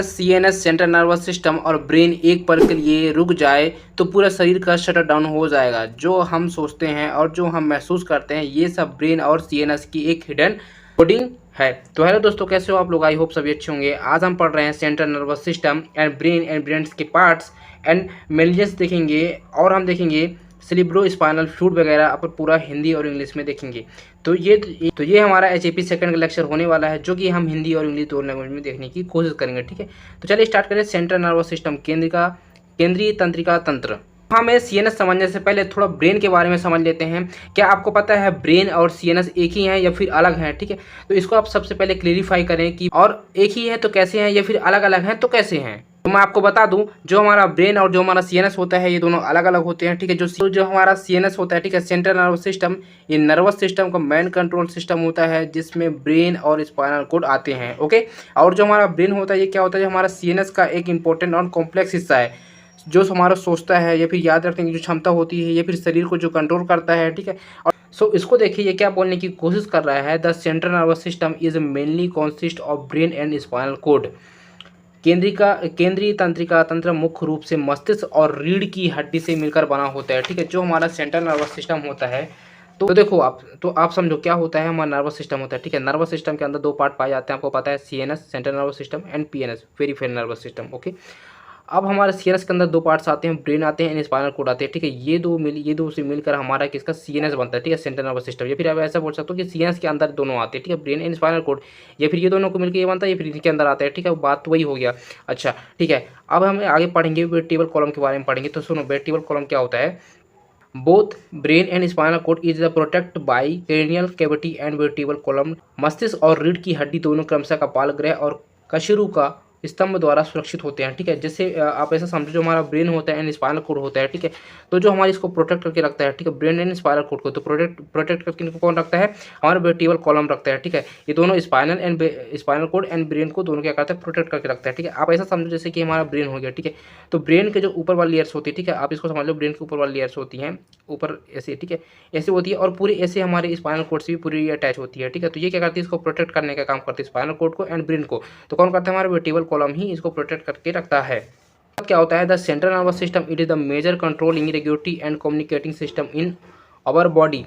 CNS central nervous system और brain एक पल के लिए रुक जाए तो पूरा शरीर का शटर डाउन हो जाएगा। जो हम सोचते हैं और जो हम महसूस करते हैं ये सब ब्रेन और सीएनएस की एक हिडन कोडिंग है। तो हेलो दोस्तों, कैसे हो आप लोग? आई होप सभी अच्छे होंगे। आज हम पढ़ रहे हैं central nervous system and brain के पार्ट्स एंड मेनिंजेस देखेंगे, और हम देखेंगे सेरिब्रो स्पाइनल फ्लूइड वगैरह अपन पूरा हिंदी और इंग्लिश में देखेंगे। तो ये हमारा एचएपी सेकंड का लेक्चर होने वाला है, जो कि हम हिंदी और इंग्लिश दोनों लैंग्वेज में देखने की कोशिश करेंगे। ठीक है, तो चलिए स्टार्ट करें। सेंट्रल नर्वस सिस्टम केंद्रीय तंत्रिका तंत्र। हमें सीएनएस समझने से पहले थोड़ा ब्रेन के बारे में समझ लेते हैं। क्या आपको पता है ब्रेन और सीएनएस एक ही हैं या फिर अलग हैं? ठीक है, तो इसको आप सबसे पहले क्लेरिफाई करें कि और एक ही है तो कैसे हैं, या फिर अलग अलग हैं तो कैसे हैं। तो मैं आपको बता दूं, जो हमारा ब्रेन और जो हमारा सीएनएस होता है ये दोनों अलग अलग होते हैं। ठीक है, जो हमारा सीएनएस होता है, ठीक है, सेंट्रल नर्वस सिस्टम, ये नर्वस सिस्टम का मेन कंट्रोल सिस्टम होता है जिसमें ब्रेन और स्पाइनल कोड आते हैं। ओके, और जो हमारा ब्रेन होता है ये क्या होता है, जो हमारा सीएनएस का एक इंपॉर्टेंट और कॉम्प्लेक्स हिस्सा है, जो हमारा सोचता है या फिर याद रखने की जो क्षमता होती है या फिर शरीर को जो कंट्रोल करता है। ठीक है, और इसको देखिए ये क्या बोलने की कोशिश कर रहा है, the central nervous system is mainly consist of brain and spinal code. केंद्रीय तंत्रिका तंत्र मुख्य रूप से मस्तिष्क और रीढ़ की हड्डी से मिलकर बना होता है। ठीक है, जो हमारा सेंट्रल नर्वस सिस्टम होता है, तो देखो आप समझो क्या होता है। हमारा नर्वस सिस्टम होता है, ठीक है, नर्वस सिस्टम के अंदर दो पार्ट पाए जाते हैं, आपको पता है, CNS central nervous system and PNS peripheral nervous system. Okay, अब हमारे सीएनएस के अंदर दो पार्ट्स आते हैं, ब्रेन आते हैं एंड स्पाइनल कोड आते हैं। ठीक है, ये दो से मिलकर हमारा किसका सीएनएस बनता है। ठीक है, सेंट्रल नर्वस सिस्टम। या फिर आप ऐसा बोल सकते हो कि सीएनएस के अंदर दोनों आते हैं, ठीक है, ब्रेन एंड स्पाइनल कोड, या फिर ये दोनों को मिलकर ये बनता है, या फिर इनके अंदर आता है। ठीक है, बात तो वही हो गया। अच्छा ठीक है, अब हम आगे पढ़ेंगे वर्टिब्रल कॉलम के बारे में पढ़ेंगे। तो सुनो, वर्टिब्रल कॉलम क्या होता है। Both brain and spinal cord is the protect by cranial cavity and vertebral column. मस्तिष्क और रीढ़ की हड्डी दोनों क्रमशः कपाल ग्रह और कशेरु का स्तंभ द्वारा सुरक्षित होते हैं। ठीक है, जैसे आप ऐसा समझो, जो हमारा ब्रेन होता है एंड स्पाइनल कोड होता है, ठीक है, तो जो हमारी इसको प्रोटेक्ट करके रखता है, ठीक है, ब्रेन एंड स्पाइनल कोड को, तो प्रोटेक्ट करके इनको कौन रखता है, हमारा वर्टिब्रल कॉलम रखता है। ठीक है, ये दोनों स्पाइनल कोड एंड ब्रेन को दोनों क्या करता है, प्रोटेक्ट करके रखता है। ठीक है, आप ऐसा समझो जैसे कि हमारा ब्रेन हो गया। ठीक है, तो ब्रेन के जो ऊपर वाली लेयर्स होती है, ठीक है, आप इसको समझ लो, ब्रेन के ऊपर वाली लेयर्स होती हैं ऊपर ऐसे, ठीक है, ऐसे होती है, और पूरी ऐसे हमारे स्पाइनल कोड से भी पूरी अटैच होती है। ठीक है, तो ये क्या करती है, इसको प्रोटेक्ट करने का काम करती है, स्पाइनल कोड को एंड ब्रेन को। तो कौन करता है, हमारा वर्टिब्रल कॉलम ही इसको प्रोटेक्ट करके रखता है। अब क्या होता है, the central nervous system it is the major controlling regulatory and communicating system in our body.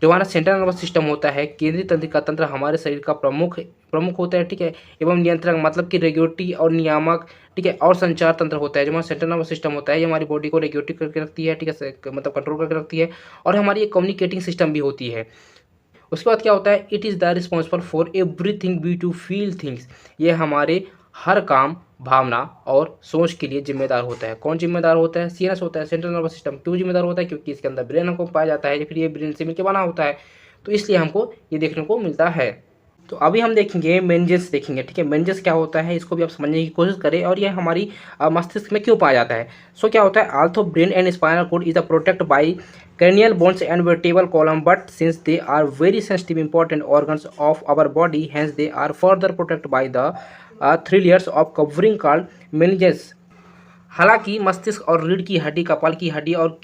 जो हमारा सेंट्रल नर्वस सिस्टम होता है, केंद्रीय तंत्रिका तंत्र, हमारे शरीर का प्रमुख होता है। ठीक है, एवं नियंत्रक मतलब कि रेगुलेटरी और नियामक, ठीक है, और संचार तंत्र होता है। जो हमारा सेंट्रल नर्वस सिस्टम होता है ये हमारी बॉडी को रेगुलेट करके रखती है, ठीक है, मतलब कंट्रोल करके रखती है, और हमारी एक कम्युनिकेटिंग सिस्टम भी होती है। उसके बाद क्या होता है, it is the responsible for everything we to feel things. ये हमारे हर काम, भावना और सोच के लिए जिम्मेदार होता है। कौन जिम्मेदार होता है, सीएनएस होता है, सेंट्रल नर्वस सिस्टम। क्यों जिम्मेदार होता है, क्योंकि इसके अंदर ब्रेन हमको पाया जाता है, या फिर ये ब्रेन से मिलकर बना होता है, तो इसलिए हमको ये देखने को मिलता है। तो अभी हम देखेंगे मेनिंजेस देखेंगे। ठीक है, मेनिंजेस क्या होता है इसको भी आप समझने की कोशिश करें, और ये हमारी मस्तिष्क में क्यों पाया जाता है। सो क्या होता है, although brain and spinal cord is the protect by cranial bones and vertebral column, but since they are very sensitive important organs of our body, hence they are further protected by the three layers of covering called meninges। हालांकि मस्तिष्क और रीढ़ की हड्डी, कपाल की हड्डी और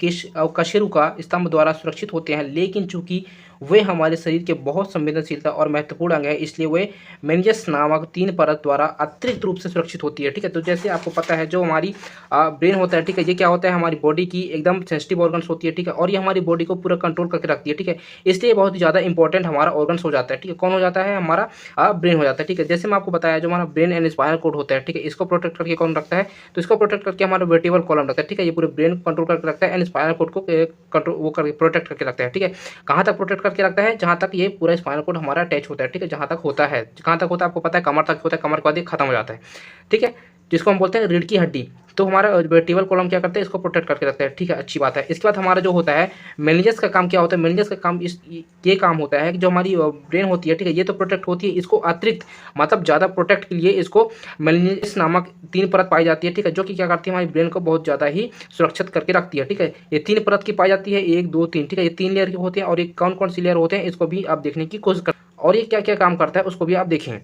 कशेरु का स्तंभ द्वारा सुरक्षित होते हैं, लेकिन चूंकि वे हमारे शरीर के बहुत संवेदनशीलता और महत्वपूर्ण अंग है, इसलिए वे मेनिंजेस नामक तीन परत द्वारा अतिरिक्त रूप से सुरक्षित होती है। ठीक है, तो जैसे आपको पता है, जो हमारी ब्रेन होता है, ठीक है, ये क्या होता है, हमारी बॉडी की एकदम सेंसिटिव ऑर्गन्स होती है। ठीक है, और ये हमारी बॉडी को पूरा कंट्रोल करके रखती है। ठीक है, इसलिए बहुत ही ज़्यादा इंपॉर्टेंट हमारा ऑर्गन्स हो जाता है। ठीक है, कौन हो जाता है, हमारा ब्रेन हो जाता है। ठीक है, जैसे मैं आपको बताया, जो हमारा ब्रेन एंड स्पाइनल कोड होता है, ठीक है, इसको प्रोटेक्ट करके कौन रखता है, तो इसको प्रोटेक्ट करके हमारा वर्टिब्रल कॉलम रखता है। ठीक है, ये पूरे ब्रेन को कंट्रोल करके रखता है एंड स्पाइनल कोड को कंट्रोल वो करके प्रोटेक्ट करके रखता है। ठीक है, कहाँ तक प्रोटेक्ट करके रखता है, जहाँ तक ये पूरा स्पाइनल कोड हमारा अटैच होता है। ठीक है, जहाँ तक होता है, कहाँ तक होता है आपको पता है, कमर तक होता है, कमर के बाद ये खत्म हो जाता है। ठीक है, जिसको हम बोलते हैं रीढ़ की हड्डी। तो हमारा वर्टिब्रल कॉलम क्या करता है, इसको प्रोटेक्ट करके रखता है। ठीक है, अच्छी बात है। इसके बाद हमारा जो होता है मेनिंजेस का काम क्या होता है, मेनिंजेस का काम ये काम होता है कि जो हमारी ब्रेन होती है, ठीक है, ये तो प्रोटेक्ट होती है, इसको अतिरिक्त मतलब ज़्यादा प्रोटेक्ट के लिए इसको मेनिंजेस नामक तीन परत पाई जाती है। ठीक है, जो कि क्या करती है, हमारी ब्रेन को बहुत ज़्यादा ही सुरक्षित करके रखती है। ठीक है, ये तीन परत की पाई जाती है, 1 2 3। ठीक है, ये 3 लेयर के होते हैं, और ये कौन कौन सी लेयर होते हैं इसको भी आप देखने की कोशिश कर, और ये क्या क्या काम करता है उसको भी आप देखें।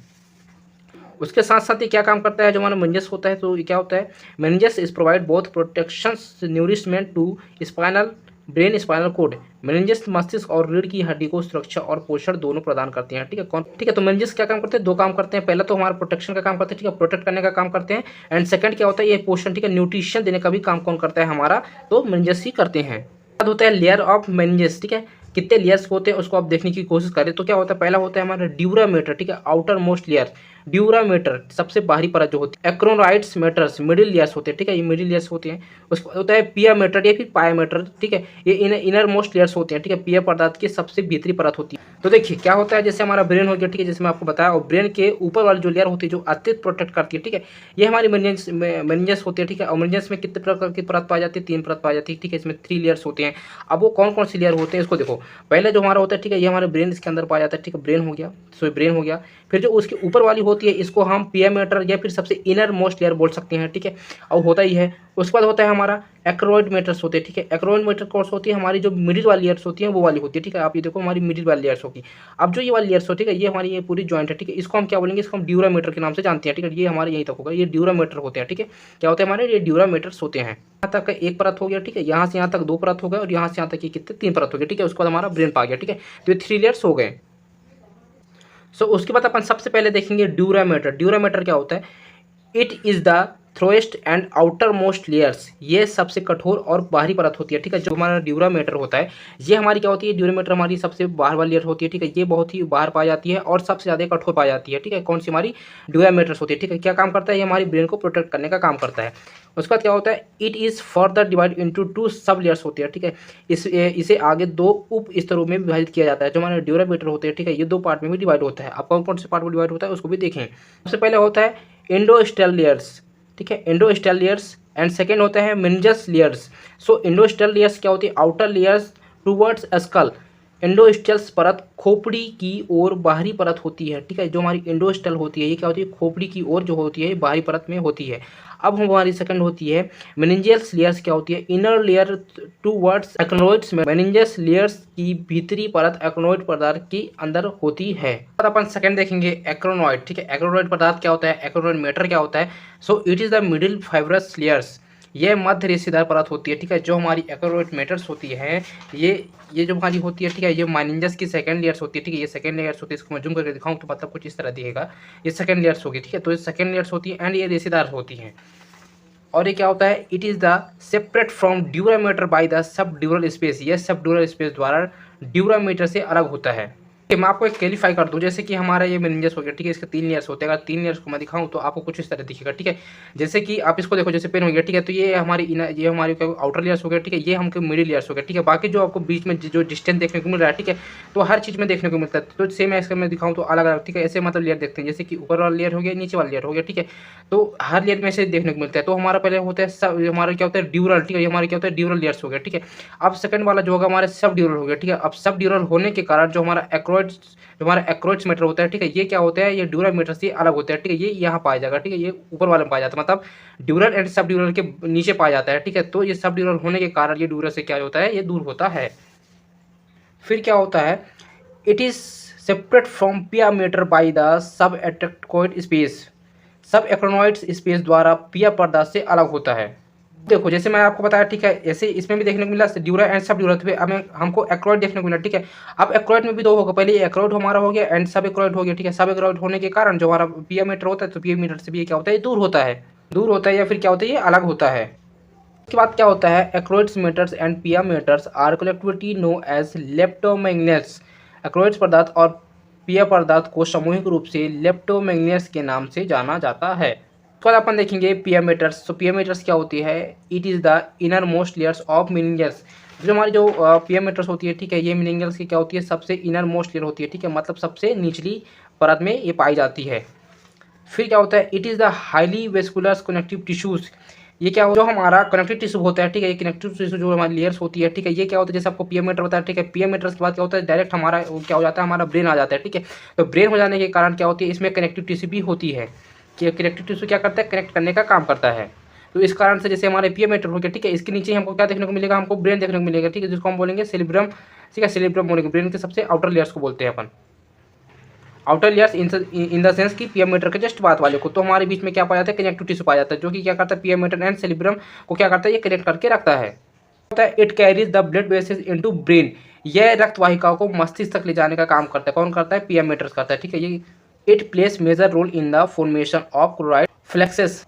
उसके साथ साथ ये क्या काम करता है, जो हमारा मेनिंजेस होता है, तो ये क्या होता है, meninges is provide both protections nourishment to spinal brain spinal cord, meninges मस्तिष्क और रीढ़ की हड्डी को सुरक्षा और पोषण दोनों प्रदान करते हैं। ठीक है, कौन, ठीक है। तो मेनिंजेस क्या काम करते हैं, दो काम करते हैं। पहला तो हमारा प्रोटेक्शन का काम करते हैं, ठीक है, प्रोटेक्ट करने का काम करते हैं। एंड सेकंड क्या होता है, ये पोषण, ठीक है, न्यूट्रिशन देने का भी काम कौन करता है हमारा, तो मेनिंजेस ही करते हैं। बाद होता है लेयर ऑफ मेनिंजेस। ठीक है, कितने लेयर्स होते हैं उसको आप देखने की कोशिश करें तो क्या होता है, पहला होता है हमारा ड्यूरामीटर, ठीक है, आउटर मोस्ट लेयर। ड्यूरामीटर सबसे बाहरी परत जो होती है। एक्रोनाइट्स मेटर्स मिडिल लेयर्स होते हैं, ठीक है, ये मिडिल लेयर्स होते हैं। उसके बाद होता है पियामीटर या फिर पायामीटर, ठीक है, ये इनर मोस्ट लेयर्स होते हैं, ठीक है, पिया पदार्थ की सबसे भीतरी परत होती है। तो देखिए क्या होता है, जैसे हमारा ब्रेन हो गया, ठीक है, जैसे मैं आपको बताया, और ब्रेन के ऊपर वाली जो लेयर होती है जो अत्यंत प्रोटेक्ट करती है, ठीक है, ये हमारी मेनिंजेस होती है। ठीक है, और मेनिंजेस में कितने प्रकार की परत पाई जाती है, 3 परत पाई जाती है। ठीक है, इसमें 3 लेयर्स होते हैं। अब वो कौन कौन सी लेयर होते हैं इसको देखो। पहले जो हमारा होता है, ठीक है, ये हमारे ब्रेन इसके अंदर पाया जाता है, ठीक है, ब्रेन हो गया, सो ब्रेन हो गया। फिर जो उसके ऊपर वाली होती है इसको हम पियामीटर या फिर सबसे इनर मोस्ट लेयर बोल सकते हैं, ठीक है, और होता ही है। उसके बाद होता है हमारा एक्रोइड मेटर्स होते हैं, ठीक है, एक्रोइड मेटर कोर्स होती है हमारी जो मिडिल वाली लेयर्स होती हैं वो वाली होती है। ठीक है, आप ये देखो हमारी मिडिल वाली लेयर्स होगी। अब जो ये वाली लेयर्स होती है, ये हमारी ये पूरी जॉइंट है, ठीक है, इसको हम क्या बोलेंगे, इसको हम ड्यूरामीटर के नाम से जानते हैं। ठीक है, ये हमारे यहीं तक होगा, ये ड्यूरामीटर होते हैं। ठीक है, क्या होते हैं हमारे, ये ड्यूरामीटर्स होते हैं। यहाँ तक एक परत हो गया, ठीक है, यहाँ से यहाँ तक 2 परत हो गए, और यहाँ से यहाँ तक ये कितने 3 परत हो गए। ठीक है, उसके बाद हमारा ब्रेन पा गया। ठीक है, तो ये 3 लेयर्स हो गए। सो उसके बाद अपन सबसे पहले देखेंगे ड्यूरामीटर। ड्यूरामीटर क्या होता है, it is the toughest and outermost layers, ये सबसे कठोर और बाहरी परत होती है। ठीक है, जो हमारा ड्यूरामीटर होता है ये हमारी क्या होती है, ड्यूरामीटर हमारी सबसे बाहर वाली लेयर होती है। ठीक है, ये बहुत ही बाहर पाई जाती है और सबसे ज़्यादा कठोर पाई जाती है। ठीक है, कौन सी, हमारी ड्यूरामीटर्स होती है। ठीक है, क्या काम करता है, ये हमारी ब्रेन को प्रोटेक्ट करने का काम करता है। उसके बाद क्या होता है, it is further divide into 2 सब लेयर्स होती है। ठीक है, इसे आगे 2 उप स्तरों में विभाजित किया जाता है। जो हमारे ड्यूरामीटर होते हैं, ठीक है, ये 2 पार्ट में भी डिवाइड होता है। अब कौन कौन से पार्ट में डिवाइड होता है उसको भी देखें। सबसे पहले होता है एंडोस्टेल लेयर्स, ठीक है, एंडोस्टेल लेयर्स। एंड सेकेंड होता है मेनिंजेस लेयर्स। सो एंडोस्टेल लेयर्स क्या होती है, आउटर लेयर्स टूवर्ड्स स्कल। एंडोस्टेल्स परत खोपड़ी की ओर बाहरी परत होती है। ठीक है, जो हमारी एंडोस्टेल होती है ये क्या होती है, खोपड़ी की ओर जो होती है बाहरी परत में होती है। अब हमारी सेकंड होती है मेनिंजेस लेयर्स, क्या होती है, इनर लेयर टूवर्ड्स एक्नोइड्स में। मेनिंजेस लेयर्स की भीतरी परत एक्नोइड पदार्थ की अंदर होती है। अपन सेकंड देखेंगे एक्रोनॉइड। ठीक है, एक्रोनॉइड पदार्थ क्या होता है, एक्रोनॉइड मैटर क्या होता है। So it is the middle fibrous layers, ये मध्य रेशेदार परत होती है। ठीक है, जो हमारी एक्रोनॉइड मैटर्स होती है ये जो हमारी होती है, ठीक है, ये मेनिंजेस की सेकंड लेयर्स होती है। ठीक है, ये सेकंड लेयर्स होती है, इसको मैं जूम करके दिखाऊं तो मतलब कुछ इस तरह दिखेगा, ये सेकंड लेयर्स होगी। ठीक है, तो ये सेकंड लेयर्स होती है एंड ये रेशेदार होती हैं। और ये क्या होता है, it is the separate from dura mater bye the सब ड्यूरल स्पेस, ये सब ड्यूरल स्पेस द्वारा ड्यूरामीटर से अलग होता है। मैं आपको एक क्लेरिफाई कर दूं, जैसे कि हमारा ये मेनिंजेस हो गया, ठीक है, इसके 3 लेयर्स होते हैं। अगर 3 लेयर्स को मैं दिखाऊं तो आपको कुछ इस तरह दिखेगा। ठीक है, जैसे कि आप इसको देखो, जैसे पेन हो गया, ठीक है, तो ये हमारी ये हमारी आउटर लेयर्स हो गया। ठीक है, ये हमको मिडिल लेयर्स हो गया। ठीक है, बाकी जो आपको बीच में जो डिस्टेंस देखने को मिल रहा है, ठीक है, तो हर चीज़ में देखने को मिलता है। तो सेम ऐसे मैं दिखाऊँ तो अलग अलग, ठीक है, ऐसे मतलब लेयर देखते हैं, जैसे कि ऊपर वाला लेयर हो गया, नीचे वाला लेयर हो गया। ठीक है, तो हर लेयर में से देखने को मिलता है। तो हमारा पहले होता है सब, हमारा क्या होता है ड्यूरल। ठीक है, ये हमारे क्या होता है ड्यूरल लेयर्स हो गया। ठीक है, अब सेकंड वाला जो होगा हमारे सब ड्यूरल हो गया। ठीक है, अब सब ड्यूरल होने के कारण जो हमारा एक्रोइड्स मीटर होता है, ठीक है, ये क्या होता है, ये ड्यूरामीटर से अलग होता है। ठीक है, ये यहाँ पाया जाएगा। ठीक है, ये ऊपर वाले में पाया जाता है, मतलब ड्यूरल एंड सब ड्यूरल के नीचे पाया जाता है। ठीक है, तो ये सब ड्यूरल होने के कारण ये ड्यूरल से क्या होता है, ये दूर होता है। फिर क्या होता है, it is separate from pia mater by the subarachnoid space, सब एक्रोनॉइड्स स्पेस द्वारा पिया पदार्थ से अलग होता है। देखो जैसे मैं आपको बताया, ठीक है, ऐसे इसमें भी देखने को मिला ड्यूरा एंड सब ड्यूरा, तो हमें हमको एक्रोइड देखने को मिला। ठीक है, अब एक्रोइड में भी 2 होगा, पहले एक्रोइड हमारा हो गया एंड सब एक्रोइड हो गया। ठीक है, सब एक्रोइड होने के कारण जो हमारा पियामीटर होता है, तो पियामीटर से भी क्या होता है, दूर होता है, या फिर क्या होता है, ये अलग होता है। उसके बाद क्या होता है, एक्रोइड्स maters and pia maters are connective known as leptomeninges. एक्रोइड्स पदार्थ और पिया पदार्थ को सामूहिक रूप से लेप्टोमैग्नेट्स के नाम से जाना जाता है। उसके बाद अपन देखेंगे पियामीटर्स। तो पियामीटर्स क्या होती है, it is the inner most layers of meninges. जो हमारी जो पियामीटर्स होती है, ठीक है, ये मेनिंजेस की क्या होती है, सबसे इनर मोस्ट लेयर होती है। ठीक है, मतलब सबसे निचली परत में ये पाई जाती है। फिर क्या होता है, it is the highly vascular connective tissues. ये क्या हो, जो हमारा कनेक्टिव टिश्यू होता है, ठीक है, ये कनेक्टिव टिश्यू जो हमारी लेयर्स होती है, ठीक है, ये क्या होता है, जैसे आपको पियामीटर बताया, ठीक है, पियामीटर्स के बाद क्या होता है, डायरेक्ट हमारा क्या हो जाता है, हमारा ब्रेन आ जाता है। ठीक है, तो ब्रेन हो जाने के कारण क्या होती है, इसमें कनेक्टिव टिश्यू भी होती है, कि कनेक्टिव टिश्यू क्या करता है, कनेक्ट करने का काम करता है। तो इस कारण से जैसे हमारे पियामीटर हो गया, ठीक है, इसके नीचे हमको क्या देखने को मिलेगा, हमको ब्रेन देखने को मिलेगा। ठीक है, जिसको हम बोलेंगे सेरिब्रम। ठीक है, सेरिब्रम बोलेंगे, ब्रेन के सबसे आउटर लेयर्स को बोलते हैं अपन, outer layers in the sense कि पियामीटर के जस्ट बाद वाले को। तो हमारे बीच में क्या पाया जाता है, कनेक्टिव टिश्यू पाया जाता है, जो कि क्या करता है, पियामीटर एंड सेरिब्रम को क्या करता है, ये कनेक्ट करके रखता है। होता है it carries the blood vessels into brain, यह रक्त वाहिकाओं को मस्तिष्क तक ले जाने का काम करता है। कौन करता है? पीएम मीटर्स करता है, ठीक है। ये it plays major role in the formation of chloride plexus,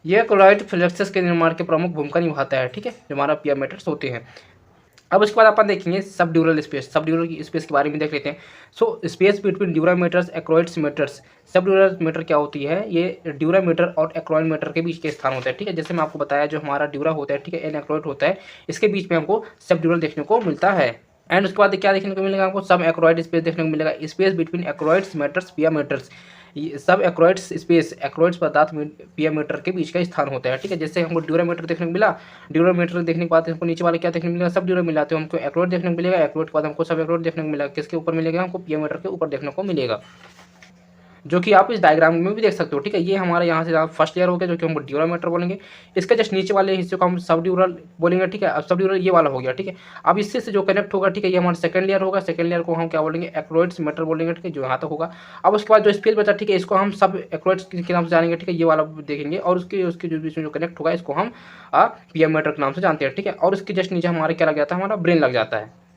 यह क्लोराइड फ्लेक्सेस के निर्माण की प्रमुख भूमिका निभाता है, ठीक है, जो हमारा पीएम मीटर्स होते हैं। अब उसके बाद अपन देखेंगे सब ड्यूरल स्पेस, सब ड्यूरल की स्पेस के बारे में देख लेते हैं। सो स्पेस बिटवीन ड्यूरामीटर्स एक्रोइड्स मीटर्स, सब ड्यूरल मीटर क्या होती है? ये ड्यूरामीटर और एक्रोइड मीटर के बीच के स्थान होता है, ठीक है। जैसे मैं आपको बताया जो हमारा ड्यूरा होता है, ठीक है, एन एक्रोइड होता है, इसके बीच में हमको सब ड्यूरल देखने को मिलता है। एंड उसके बाद क्या देखने को मिलेगा? आपको सब एक्रोइड स्पेस देखने को मिलेगा, स्पेस बिटवीन एक्रोइड्स मीटर्स पिया मीटर्स, सब एक्रोइड्स स्पेस एक्रोइड्स पदार्थ पीएम मीटर के बीच का स्थान होता है, ठीक है। जैसे हमको ड्यूरामीटर देखने को मिला, ड्यूरामीटर देखने के बाद हमको नीचे वाले क्या देखने को मिलेगा? सब ड्यूरा मिला, तो हमको एक्रोइड देखने को मिलेगा, एक्रोइड के बाद हमको सब एक्रोइड देखने को मिलेगा। किसके ऊपर मिलेगा? हमको पीएम मीटर के ऊपर देखने को मिलेगा, जो कि आप इस डायग्राम में भी देख सकते हो, ठीक है। ये हमारे यहाँ से फर्स्ट ईयर हो गया, जो कि हमको ड्यूरामीटर बोलेंगे। इसका जस्ट नीचे वाले हिस्से को हम सब ड्यूरल बोलेंगे, ठीक है। अब सब ड्यूरल ये वाला हो गया, ठीक है। अब इससे से जो कनेक्ट होगा, ठीक है, ये हमारा सेकंड लेयर होगा, सेकंड लेयर को हम क्या बोलेंगे? एक्रोइड्स मीटर बोलेंगे, ठीक है, जो यहाँ तक होगा। अब उसके बाद जो स्पेस बचा, ठीक है, इसको हम सब एक्रोइड्स के नाम से जानेंगे, ठीक है, ये वाला देखेंगे। और उसके जो बीच में जो कनेक्ट होगा, इसको हम पीएम मीटर के नाम से जानते हैं, ठीक है। और उसके जस्ट नीचे हमारे क्या लग जाता है? हमारा ब्रेन लग जाता है।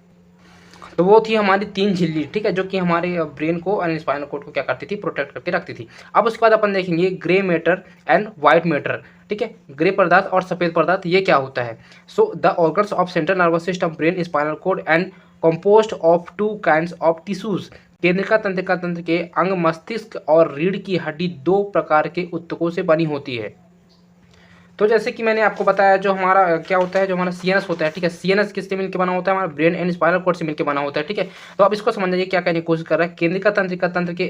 तो वो थी हमारी 3 झिल्ली, ठीक है, जो कि हमारे ब्रेन को और स्पाइनल कोड को क्या करती थी? प्रोटेक्ट करके रखती थी। अब उसके बाद अपन देखेंगे grey matter and white matter, ठीक है। ग्रे पदार्थ और सफेद पदार्थ, ये क्या होता है? So the organs of central nervous system, brain, spinal cord and composed of 2 kinds of tissues, केंद्रिका तंत्रिका तंत्र के अंग मस्तिष्क और रीढ़ की हड्डी 2 प्रकार के ऊतकों से बनी होती है। तो जैसे कि मैंने आपको बताया जो हमारा क्या होता है, जो हमारा सीएनएस होता है, ठीक है, सीएनएस किससे मिलकर बना होता है? हमारा ब्रेन एंड स्पाइनल कॉर्ड से मिलकर बना होता है, ठीक है। तो अब इसको समझ जाइए क्या कहने की कोशिश कर रहा है। केंद्रिका तंत्रिका तंत्र के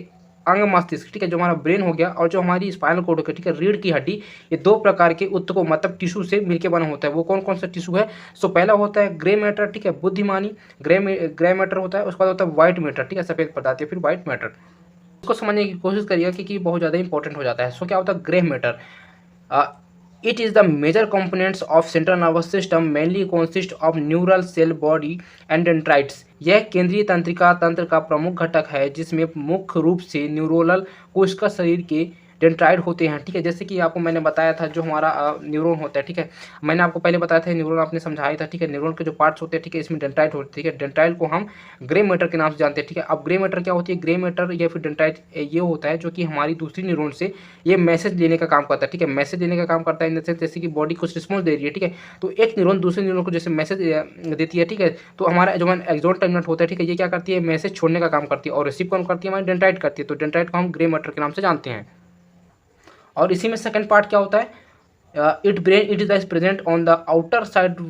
अंग मस्तिष्क, ठीक है, जो हमारा ब्रेन हो गया, और जो हमारी स्पाइनल कॉर्ड होगा, ठीक है, रीढ़ की हड्डी, ये 2 प्रकार के ऊतकों मतलब टिश्यू से मिलकर बना होता है। वो कौन कौन सा टिश्यू है? सो पहला होता है ग्रे मैटर, ठीक है, बुद्धिमानी, ग्रे मैटर होता है। उसके बाद होता है व्हाइट मैटर, ठीक है, सफेद पदार्थ, या फिर व्हाइट मैटर। इसको समझने की कोशिश करिएगा क्योंकि बहुत ज़्यादा इंपॉर्टेंट हो जाता है। सो क्या होता है? Grey matter, it is the major components of central nervous system, mainly consist of neural cell body and dendrites। यह केंद्रीय तंत्रिका तंत्र का प्रमुख घटक है जिसमें मुख्य रूप से न्यूरोनल कोशिका शरीर के डेंड्राइट होते हैं, ठीक है। जैसे कि आपको मैंने बताया था जो हमारा न्यूरॉन होता है, ठीक है, मैंने आपको पहले बताया था न्यूरॉन, आपने समझाया था, ठीक है। न्यूरॉन के जो पार्ट्स होते हैं, ठीक है, इसमें डेंड्राइट होते हैं, ठीक है। डेंड्राइट को हम ग्रे मैटर के नाम से जानते हैं, ठीक है। अब ग्रे मैटर क्या होती है? ग्रे मैटर या फिर डेंड्राइट ये होता है जो कि हमारी दूसरी न्यूरॉन से ये मैसेज लेने का काम करता है, ठीक है। मैसेज लेने का काम करता है इन द सेंस जैसे कि बॉडी कुछ रिस्पॉन्स दे रही है, ठीक है, तो एक न्यूरॉन दूसरे न्यूरॉन को जैसे मैसेज देती है, ठीक है, तो हमारा जो एक्सॉन टर्मिनल होता है, ठीक है, ये क्या करती है? मैसेज छोड़ने का काम करती है, और रिसीव कौन करती है? हमारी डेंड्राइट करती है। तो डेंड्राइट को हम ग्रे मैटर के नाम से जानते हैं। और इसी में सेकंड पार्ट क्या होता है? It is present on the outer side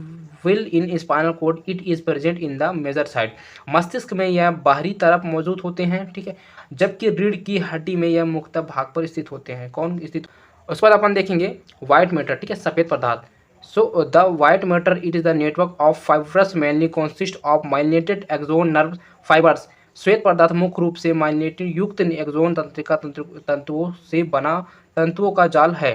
will in spinal cord, it is present in the major side. मस्तिष्क में यह बाहरी तरफ मौजूद होते हैं, ठीक है, जबकि रीढ़ की हड्डी में यह मुख्य भाग पर स्थित होते हैं। कौन स्थित? उसके बाद अपन देखेंगे व्हाइट मैटर, ठीक है, सफेद पदार्थ। So the white matter it is the network of fibrous mainly consist of myelinated axon nerve fibres. श्वेत पदार्थ मुख्य रूप से माइलिनेटेड युक्त एक्सोन तंत्रिका तंतुओं से बना तंतुओं का जाल है।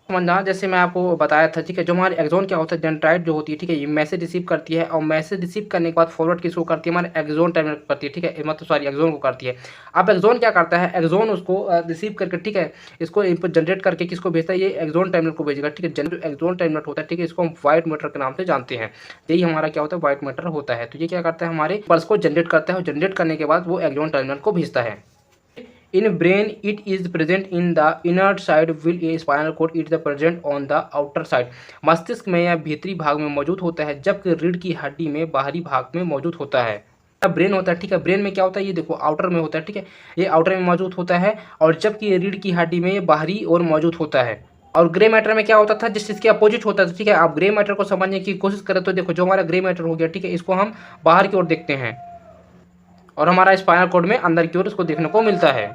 समझना, जैसे मैं आपको बताया था, ठीक है, जो हमारे एक्सोन क्या होता है? डेंड्राइट जो होती है, ठीक है, ये मैसेज रिसीव करती है, और मैसेज रिसीव करने के बाद फॉरवर्ड किसको करती है? हमारे एक्सोन टर्मिनल करती है, ठीक है, मतलब सॉरी एक्सोन को करती है। अब एक्सोन क्या करता है? एक्सोन उसको रिसीव करके, ठीक है, इसको इनपुट जनरेट करके किसको भेजता है? ये एक्सोन टर्मिनल को भेजेगा, ठीक है। जो एक्सोन टर्मिनल होता है, ठीक है, इसको हम व्हाइट मैटर के नाम से जानते हैं। यही हमारा क्या होता है? व्हाइट मैटर होता है। तो ये क्या करता है? हमारे पल्स को जनरेट करता है, और जनरेट करने के बाद वो एक्सोन टर्मिनल को भेजता है। In brain, it is present in the inner side, while a spinal cord it is present on the outer side। मस्तिष्क में यह भीतरी भाग में मौजूद होता है, जबकि रीढ़ की हड्डी में बाहरी भाग में मौजूद होता है। ब्रेन होता है, ठीक है, ब्रेन में क्या होता है? ये देखो आउटर में होता है, ठीक है, ये आउटर में मौजूद होता है, और जबकि ये रीढ़ की हड्डी में ये बाहरी ओर मौजूद होता है। और ग्रे मैटर में क्या होता था? जिस इसके अपोजिट होता था, ठीक है। आप ग्रे मैटर को समझने की कोशिश करें तो देखो जो हमारा ग्रे मैटर हो गया, ठीक है, इसको हम बाहर की ओर देखते हैं, और हमारा स्पाइनल कॉर्ड में अंदर की ओर इसको देखने को मिलता है।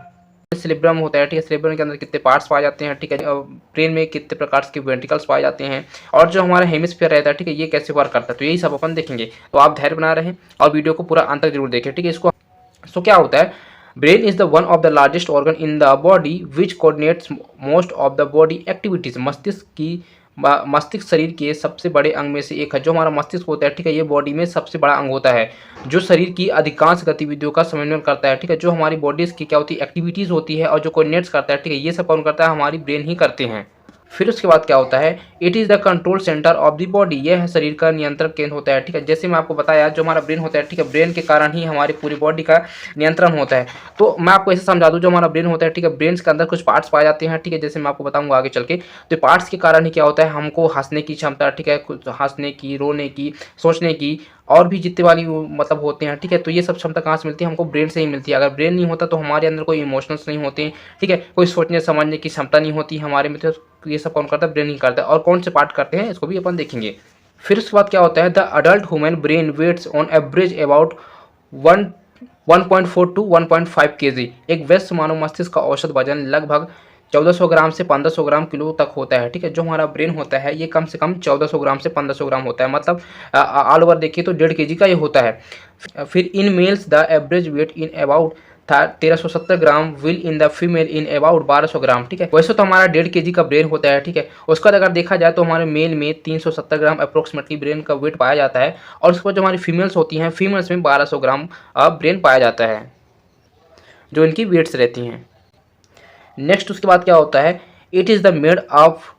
सेरेब्रम होता है, ठीक है, सेरेब्रम के अंदर कितने पार्ट्स पाए जाते हैं, ठीक है, ब्रेन में कितने प्रकार के वेंट्रिकल्स पाए जाते हैं, और जो हमारा हेमिस्फीयर रहता है, ठीक है, ये कैसे वर्क करता है, तो यही सब अपन देखेंगे। तो आप धैर्य बना रहे और वीडियो को पूरा अंत तक जरूर देखें, ठीक है। इसको सो क्या होता है? Brain is the one of the largest organ in the body which coordinates most of the body activities. मस्तिष्क शरीर के सबसे बड़े अंग में से एक है। जो हमारा मस्तिष्क होता है, ठीक है, ये बॉडी में सबसे बड़ा अंग होता है, जो शरीर की अधिकांश गतिविधियों का समन्वय करता है, ठीक है। जो हमारी बॉडीज की क्या होती है? एक्टिविटीज़ होती है, और जो कोऑर्डिनेट्स करता है, ठीक है, ये सब कौन करता है? हमारी ब्रेन ही करते हैं। फिर उसके बाद क्या होता है, it is the control centre of the body, यह है शरीर का नियंत्रण केंद्र होता है, ठीक है। जैसे मैं आपको बताया जो हमारा ब्रेन होता है, ठीक है, ब्रेन के कारण ही हमारी पूरी बॉडी का नियंत्रण होता है। तो मैं आपको ऐसे समझा दूं, जो हमारा ब्रेन होता है, ठीक है, ब्रेन के अंदर कुछ पार्ट्स पाए जाते हैं, ठीक है, जैसे मैं आपको बताऊंगा आगे चल के। तो पार्ट्स के कारण ही क्या होता है, हमको हंसने की क्षमता, ठीक है, कुछ हंसने की, रोने की, सोचने की, और भी जितने वाली मतलब होते हैं, ठीक है। तो ये सब क्षमता कहाँ से मिलती है, हमको ब्रेन से ही मिलती है। अगर ब्रेन नहीं होता तो हमारे अंदर कोई इमोशंस नहीं होते, ठीक है, कोई सोचने समझने की क्षमता नहीं होती हमारे में। तो ये सब कौन करता है, ब्रेन ही करता है। और कौन से पार्ट करते हैं इसको भी अपन देखेंगे। फिर उसके बाद क्या होता है, the adult human brain weighs on average about 1.4 to 1.5 kg। एक वयस्क मानव मस्तिष्क का औसत वजन लगभग 1400 ग्राम से 1500 ग्राम किलो तक होता है, ठीक है। जो हमारा ब्रेन होता है ये कम से कम 1400 ग्राम से 1500 ग्राम होता है, मतलब ऑल ओवर देखिए तो 1.5 kg का ये होता है। फिर in males the average weight in about था 1370 gram, while in the female in about 1200 gram, ठीक है। वैसे तो हमारा 1.5 kg का ब्रेन होता है, ठीक है। उसका अगर देखा जाए तो हमारे मेल में 370 ग्राम अप्रोक्सीमेटली ब्रेन का वेट पाया जाता है, और उसके बाद जो हमारी फीमेल्स होती हैं, फीमेल्स में 1200 ग्राम ब्रेन पाया जाता है, जो इनकी वेट्स रहती हैं। नेक्स्ट उसके बाद क्या होता है, it is the made of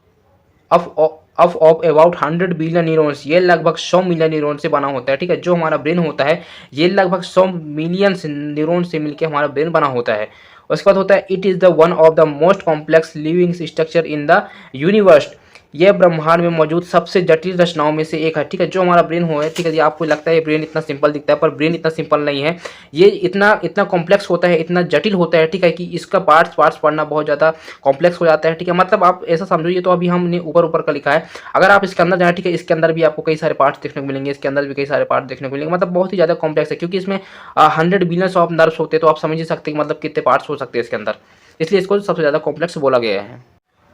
about 100 billion neurons, ये लगभग 100 मिलियन न्यूरॉन से बना होता है, ठीक है। जो हमारा ब्रेन होता है ये लगभग 100 मिलियन न्यूरॉन से मिलकर हमारा ब्रेन बना होता है। उसके बाद होता है, it is the one of the most complex living structure in the universe, यह ब्रह्मांड में मौजूद सबसे जटिल रचनाओं में से एक है, ठीक है। जो हमारा ब्रेन हो है, ठीक है, ये आपको लगता है ये ब्रेन इतना सिंपल दिखता है, पर ब्रेन इतना सिंपल नहीं है। ये इतना इतना कॉम्प्लेक्स होता है, इतना जटिल होता है, ठीक है, कि इसका पार्ट्स पार्ट्स पढ़ना बहुत ज़्यादा कॉम्प्लेक्स हो जाता है, ठीक है। मतलब आप ऐसा समझो, ये तो अभी हमने ऊपर ऊपर का लिखा है, अगर आप इसके अंदर जाए, ठीक है, इसके अंदर भी आपको कई सारे पार्ट्स देखने को मिलेंगे, इसके अंदर भी कई सारे पार्ट्स देखने को मिलेंगे, मतलब बहुत ही ज़्यादा कॉम्प्लेक्स है, क्योंकि इसमें 100 बिलियंस ऑफ नर्व्स होते हैं। तो आप समझ ही सकते हैं मतलब कितने पार्ट्स हो सकते हैं इसके अंदर, इसलिए इसको सबसे ज़्यादा कॉम्प्लेक्स बोला गया है।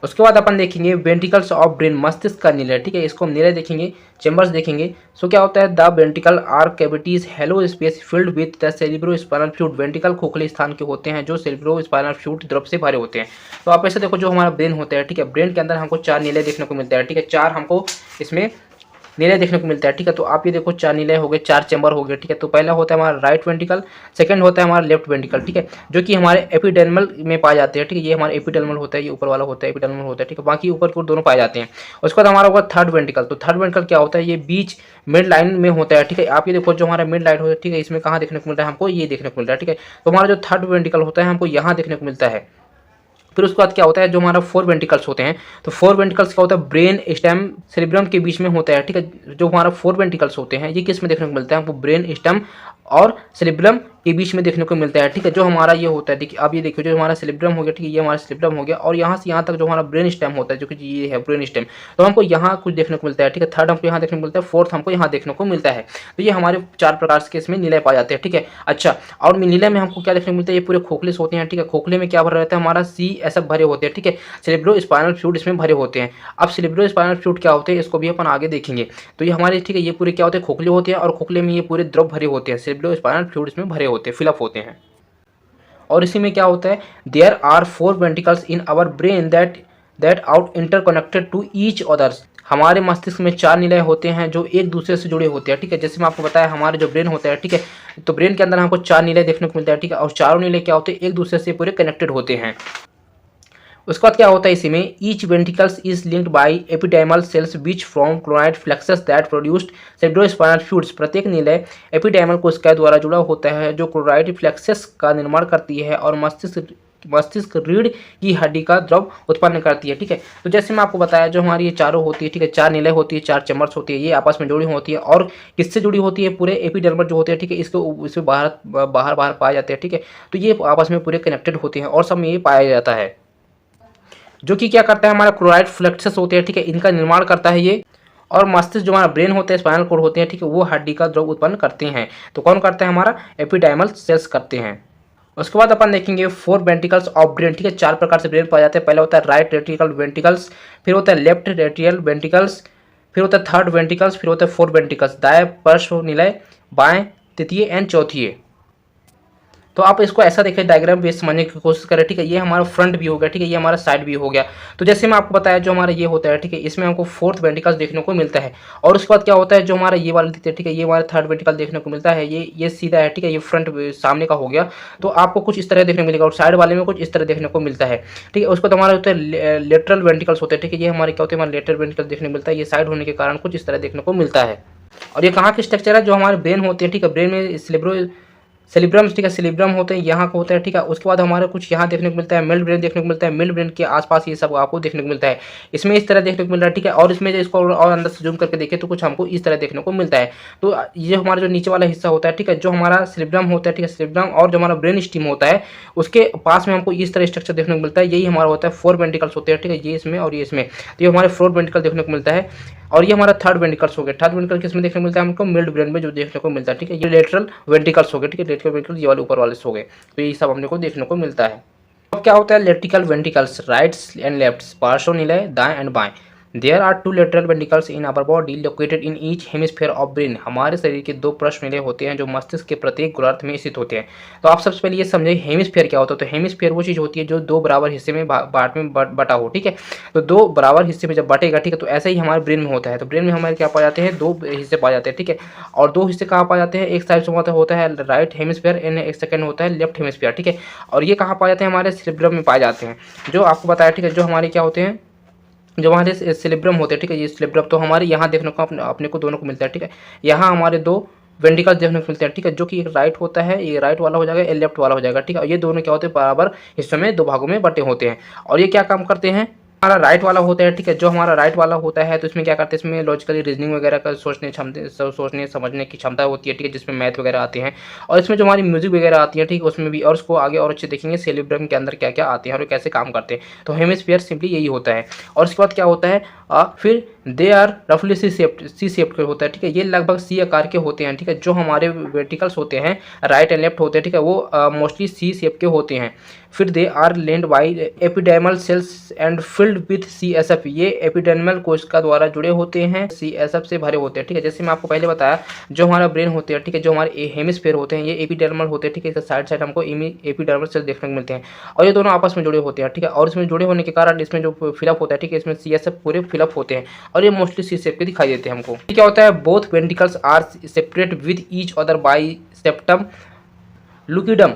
उसके बाद अपन देखेंगे वेंट्रिकल्स ऑफ ब्रेन, मस्तिष्क का निलय, ठीक है, इसको हम निलय देखेंगे, चेंबर्स देखेंगे। सो क्या होता है, the ventricle are cavities hollow space filled with the cerebrospinal fluid, ventricle खोखले स्थान के होते हैं जो सेरिब्रो स्पाइनल फ्लूइड द्रव से भरे होते हैं। तो आप ऐसे देखो, जो हमारा ब्रेन होता है, ठीक है, ब्रेन के अंदर हमको 4 निलय देखने को मिलता है, ठीक है, 4 हमको इसमें निलय देखने को मिलता है, ठीक है। तो आप ये देखो 4 निलय हो गए, 4 चैम्बर हो गए, ठीक है। तो पहला होता है हमारा राइट वेंट्रिकल, सेकंड होता है हमारा लेफ्ट वेंट्रिकल, ठीक है, जो कि हमारे एपिडर्मल में पाए जाते हैं, ठीक है। ये हमारा एपिडर्मल होता है, ये ऊपर वाला होता है एपिडर्मल होता है, ठीक है। बाकी ऊपर को दोनों पाए जाते हैं। उसके बाद हमारा होगा थर्ड वेंट्रिकल। तो थर्ड वेंट्रिकल क्या होता है, ये बीच मिड लाइन में होता है, ठीक है। आप ये देखो जो हमारा मिड लाइन होता है, ठीक है, इसमें कहाँ देखने को मिलता है, हमको ये देखने को मिलता है, ठीक है। तो हमारा जो थर्ड वेंट्रिकल होता है हमको यहाँ देखने को मिलता है। फिर उसके बाद क्या होता है, जो हमारा 4 वेंट्रिकल्स होते हैं, तो 4 वेंट्रिकल्स क्या होता है, ब्रेन स्टेम सेरिब्रम के बीच में होता है, ठीक है। जो हमारा 4 वेंट्रिकल्स होते हैं ये किस में देखने को मिलता है, हमको ब्रेन स्टेम और सेरिब्रम के बीच में देखने को मिलता है, ठीक है। जो हमारा ये होता है, देखिए अब ये देखिए, जो हमारा सेरिब्रम हो गया, ठीक है, ये हमारा सेरिब्रम हो गया, और यहाँ से यहाँ तक जो हमारा ब्रेन स्टेम होता है, जो कि ये है ब्रेन स्टेम, तो हमको यहाँ कुछ देखने को मिलता है, ठीक है। थर्ड हमको यहाँ देखने को मिलता है, फोर्थ हमको यहाँ देखने को मिलता है। तो ये हमारे 4 प्रकार के इसमें निलय पाए जाते हैं, ठीक है। अच्छा, और निलय में हमको क्या देखने को मिलता है, ये पूरे खोखले से होते हैं, ठीक है। खोखले में क्या भरा रहता है, हमारा CSF भरे होते हैं, ठीक है। सेरिब्रो स्पाइनल फ्लूइड इसमें भरे होते हैं। अब सेरिब्रो स्पाइनल फ्लूइड क्या होते हैं, इसको भी अपन आगे देखेंगे। तो ये हमारे, ठीक है, ये पूरे क्या होते हैं, खोखले होते हैं, और खोखले में ये पूरे द्रव भरे होते हैं, सेरिब्रो स्पाइनल फ्लूइड इसमें भरे होते हैं, फिलअप होते हैं। और इसी में क्या होता है, there are 4 ventricles in our brain that out interconnected to each others, हमारे मस्तिष्क में 4 निलय होते हैं जो एक दूसरे से जुड़े होते हैं, ठीक है। जैसे मैं आपको बताया हमारे जो ब्रेन होता है, ठीक है, तो ब्रेन के अंदर हमको 4 निलय देखने को मिलता है, ठीक है। और चारों निलय क्या होते हैं, एक दूसरे से पूरे कनेक्टेड होते हैं। उसके बाद क्या होता है, इसी में each ventricles is linked by epidermal cells which from choroid plexus that produced cerebrospinal fluids, प्रत्येक निलय एपिडेर्मल कोशिकाएं द्वारा जुड़ा होता है जो क्लोराइड फ्लेक्सस का निर्माण करती है और मस्तिष्क रीढ़ की हड्डी का द्रव उत्पन्न करती है, ठीक है। तो जैसे मैं आपको बताया, जो हमारी ये चारों होती है, ठीक है, 4 निलय होती है, 4 चैम्बर्स होती है, ये आपस में जुड़ी होती है, और किससे जुड़ी होती है, पूरे एपिडर्मल जो होते हैं, ठीक है, इसके बाहर पाए जाते हैं, ठीक है। तो ये आपस में पूरे कनेक्टेड होते हैं, और सब में ये पाया जाता है, जो कि क्या करता है, हमारा क्लोराइड फ्लेक्सस होते हैं, ठीक है, इनका निर्माण करता है ये। और मस्तिष्क जो हमारा ब्रेन होता है, स्पाइनल कोड होते हैं, ठीक है, वो हड्डी का द्रव उत्पन्न करते हैं। तो कौन करता है, हमारा एपिडर्मल सेल्स करते हैं। उसके बाद अपन देखेंगे 4 वेंट्रिकल्स ऑफ ब्रेन, ठीक है। 4 प्रकार से ब्रेन पाए जाते हैं। पहला होता है राइट रेट्रिकल वेंट्रिकल्स, फिर होता है लेफ्ट रेट्रियल वेंट्रिकल्स, फिर होता है थर्ड वेंट्रिकल्स, फिर होता है 4 वेंट्रिकल्स, दाएं पार्श्व निलय, बाएं तृतीय एंड चौथीय। तो आप इसको ऐसा देखिए, डायग्राम बेस समझने की कोशिश करें, ठीक है। ये हमारा फ्रंट व्यू हो गया, ठीक है, ये हमारा साइड व्यू हो गया। तो जैसे मैं आपको बताया जो हमारा ये होता है, ठीक है, इसमें हमको फोर्थ वेंट्रिकल्स देखने को मिलता है। और उसके बाद क्या होता है, जो हमारा ये वाला दिखता है, ठीक है, ये हमारा थर्ड वेंट्रिकल देखने को मिलता है। ये सीधा है, ठीक है, ये फ्रंट सामने का हो गया। तो आपको कुछ इस तरह देखने को मिलेगा और साइड वाले में कुछ इस तरह देखने को मिलता है, ठीक है। उसको तो हमारा होता है लेटरल वेंट्रिकल्स होते हैं, ठीक है। ये हमारे क्या होते हैं, हमारे लेटरल वेंट्रिकल देखने को मिलता है। ये साइड होने के कारण कुछ इस तरह देखने को मिलता है। और ये कहाँ के स्ट्रक्चर है, जो हमारे ब्रेन होते हैं, ठीक है, ब्रेन में सेलिब्रम, ठीक है, सेलिब्रम होते हैं, यहाँ को होता है, ठीक है। उसके बाद हमारे कुछ यहाँ देखने को मिलता है, मिड ब्रेन देखने को मिलता है। मिड ब्रेन के आसपास ये सब आपको देखने को मिलता है। इसमें इस तरह देखने को मिल रहा है, ठीक है। और इसमें जो इसको और अंदर से जूम करके देखें तो कुछ हमको इस तरह देखने को मिलता है। तो ये हमारा जो नीचे वाला हिस्सा होता है, ठीक है, जो हमारा सेलिब्रम होता है, ठीक है, सेलिब्रम और जो हमारा ब्रेन स्टीम होता है उसके पास में हमको इस तरह स्ट्रक्चर देखने को मिलता है। यही हमारा होता है फोर वेंट्रिकल्स होते हैं, ठीक है, ये इसमें और ये इसमें। तो ये हमारे फोर्थ वेंट्रिकल देखने को मिलता है। और ये हमारा थर्ड वेंट्रिकल्स हो गया। थर्ड वेंट्रिकल किसमें देखने को मिलता है हमको, मिड ब्रेन में जो देखने को मिलता है, ठीक है। ये लेटरल वेंट्रिकल्स हो गए, ठीक है, लेटरल वेंट्रिकल ये वाले ऊपर वाले हो गए। तो ये सब हमने को देखने को मिलता है। अब क्या होता है, lateral ventricles, rights and left, पार्श्व निलय, दाएं एंड बाएं। There are two lateral ventricles in our body located in each hemisphere of brain. हमारे शरीर के दो पृष्ठ निलय होते हैं जो मस्तिष्क के प्रत्येक गोलार्ध में स्थित होते हैं। तो आप सबसे पहले ये समझे हेमिस्फीयर क्या होता है। तो हेमिस्फीयर वो चीज़ होती है जो दो बराबर हिस्से में बटा हो, ठीक है। तो दो बराबर हिस्से में जब बटेगा, ठीक है, तो ऐसा ही हमारे ब्रेन में होता है। तो ब्रेन में हमारे क्या पाए जाते हैं, दो हिस्से पाए जाते हैं, ठीक है। और दो हिस्से कहाँ पाए जाते हैं, एक साइड से होता है राइट हेमिस्फीयर एंड एक सेकंड होता है लेफ्ट हेमिस्फीयर, ठीक है। और ये कहाँ पाए जाते हैं, हमारे सेरिब्रम में पाए जाते हैं, जो आपको बताया, ठीक है। जो हमारे क्या होते हैं, जो हमारे सेरिब्रम होते हैं, ठीक है, ये सेरिब्रम तो हमारे यहाँ देखने को अपने को दोनों को मिलता है, ठीक है। यहाँ हमारे दो वेंट्रिकल्स देखने को मिलते हैं, ठीक है, जो कि एक राइट होता है, ये राइट वाला हो जाएगा, ये लेफ्ट वाला हो जाएगा, ठीक है। ये दोनों क्या होते हैं, बराबर हिस्सों में दो भागों में बटे होते हैं। और ये क्या काम करते हैं, हमारा राइट वाला होता है, ठीक है। जो हमारा राइट वाला होता है तो इसमें क्या करते हैं, इसमें लॉजिकली रीजनिंग वगैरह का सोचने समझने की क्षमता होती है, ठीक है, जिसमें मैथ वगैरह आते हैं। और इसमें जो हमारी म्यूजिक वगैरह आती है, ठीक है, उसमें भी। और उसको आगे और अच्छे देखेंगे सेरिब्रम के अंदर क्या क्या आते हैं और कैसे काम करते हैं। तो हेमिस्फीयर सिंपली यही होता है। और उसके बाद क्या होता है, फिर दे आर रफली सी शेप्ड के होता है, ठीक है। ये लगभग सी आकार के होते हैं, ठीक है। जो हमारे वर्टिकल्स होते हैं राइट एंड लेफ्ट होते हैं, ठीक है, वो मोस्टली सी शेप के होते हैं। फिर they are lined by epidermal cells and filled with CSF। ये एपिडेर्मल कोशिका द्वारा जुड़े होते हैं, CSF से भरे होते हैं, ठीक है। जैसे मैं आपको पहले बताया, जो हमारा ब्रेन होते हैं, ठीक है, जो हमारे हेमिस्फीयर होते हैं ये एपिडेर्मल होते हैं, ठीक है। इसका साइड साइड हमको एपिडेर्मल सेल्स देखने को मिलते हैं और ये दोनों आपस में जुड़े होते हैं, ठीक है। और इसमें जुड़े होने के कारण इसमें जो फिलअप होता है, ठीक है, इसमें CSF पूरे फिलअप होते हैं और ये मोस्टली सी शेप के दिखाई देते हैं हमको। क्या होता है, both ventricles are separate with each other by septum lucidum.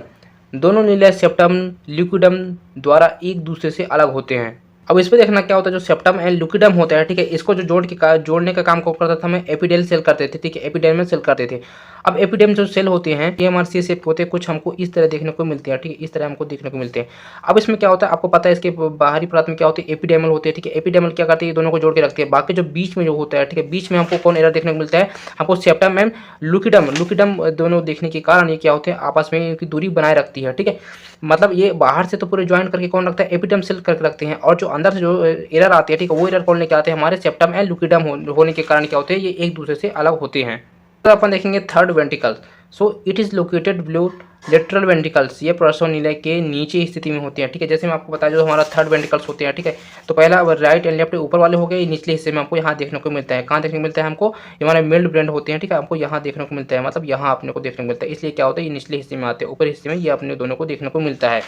दोनों निलय सेप्टम लिक्विडम द्वारा एक दूसरे से अलग होते हैं। अब इस पे देखना क्या होता है, जो सेप्टम एंड लुकिडम होता है, ठीक है, इसको जो जोड़ने का काम कौन करता था, हमें एपिडेल सेल करते थे, ठीक है, एपिडेर्मल सेल करते थे। अब एपिडेम जो सेल होते हैं ये हमारे सी शेप के होते हैं, कुछ हमको इस तरह देखने को मिलते हैं, ठीक है, इस तरह हमको देखने को मिलते हैं। अब इसमें क्या होता है, आपको पता है इसके बाहरी परत में क्या होती है, एपिडेमल होते हैं, ठीक है। एपिडेमल क्या करते हैं, ये दोनों को जोड़ के रखते हैं। बाकी जो बीच में जो होता है, ठीक है, बीच में हमको कौन एरर देखने को मिलता है, हमको सेप्टम एंड लुकिडम दोनों देखने के कारण ये क्या होते हैं, आपस में इनकी दूरी बनाए रखती है, ठीक है। मतलब ये बाहर से तो पूरे ज्वाइन करके कौन रखता है, एपिडर्म सेल करके रखते हैं। और जो अंदर से जो एरर आती है, ठीक है, वो एरर कौन लेके आते हैं, हमारे सेप्टम एंड लुकिडम होने के कारण क्या होते हैं, ये एक दूसरे से अलग होते हैं। तो अपन देखेंगे third ventricle. So it is located below lateral ventricles. ये पार्श्व निलय के नीचे स्थिति में होते हैं, ठीक है। जैसे मैं आपको बताया जो हमारा थर्ड वेंट्रिकल्स होते हैं, ठीक है। तो पहला राइट एंड लेफ्ट ऊपर वाले हो गए, निचले हिस्से में हमको यहाँ देखने को मिलता है। कहाँ देखने को मिलता है हमको, ये हमारे मिड ब्रेन होते हैं, ठीक है, हमको यहाँ देखने को मिलता है, मतलब यहाँ अपने को देखने को मिलता है। इसलिए क्या होता है, ये निचले हिस्से में आते हैं, ऊपर हिस्से में ये अपने दोनों को देखने को मिलता है।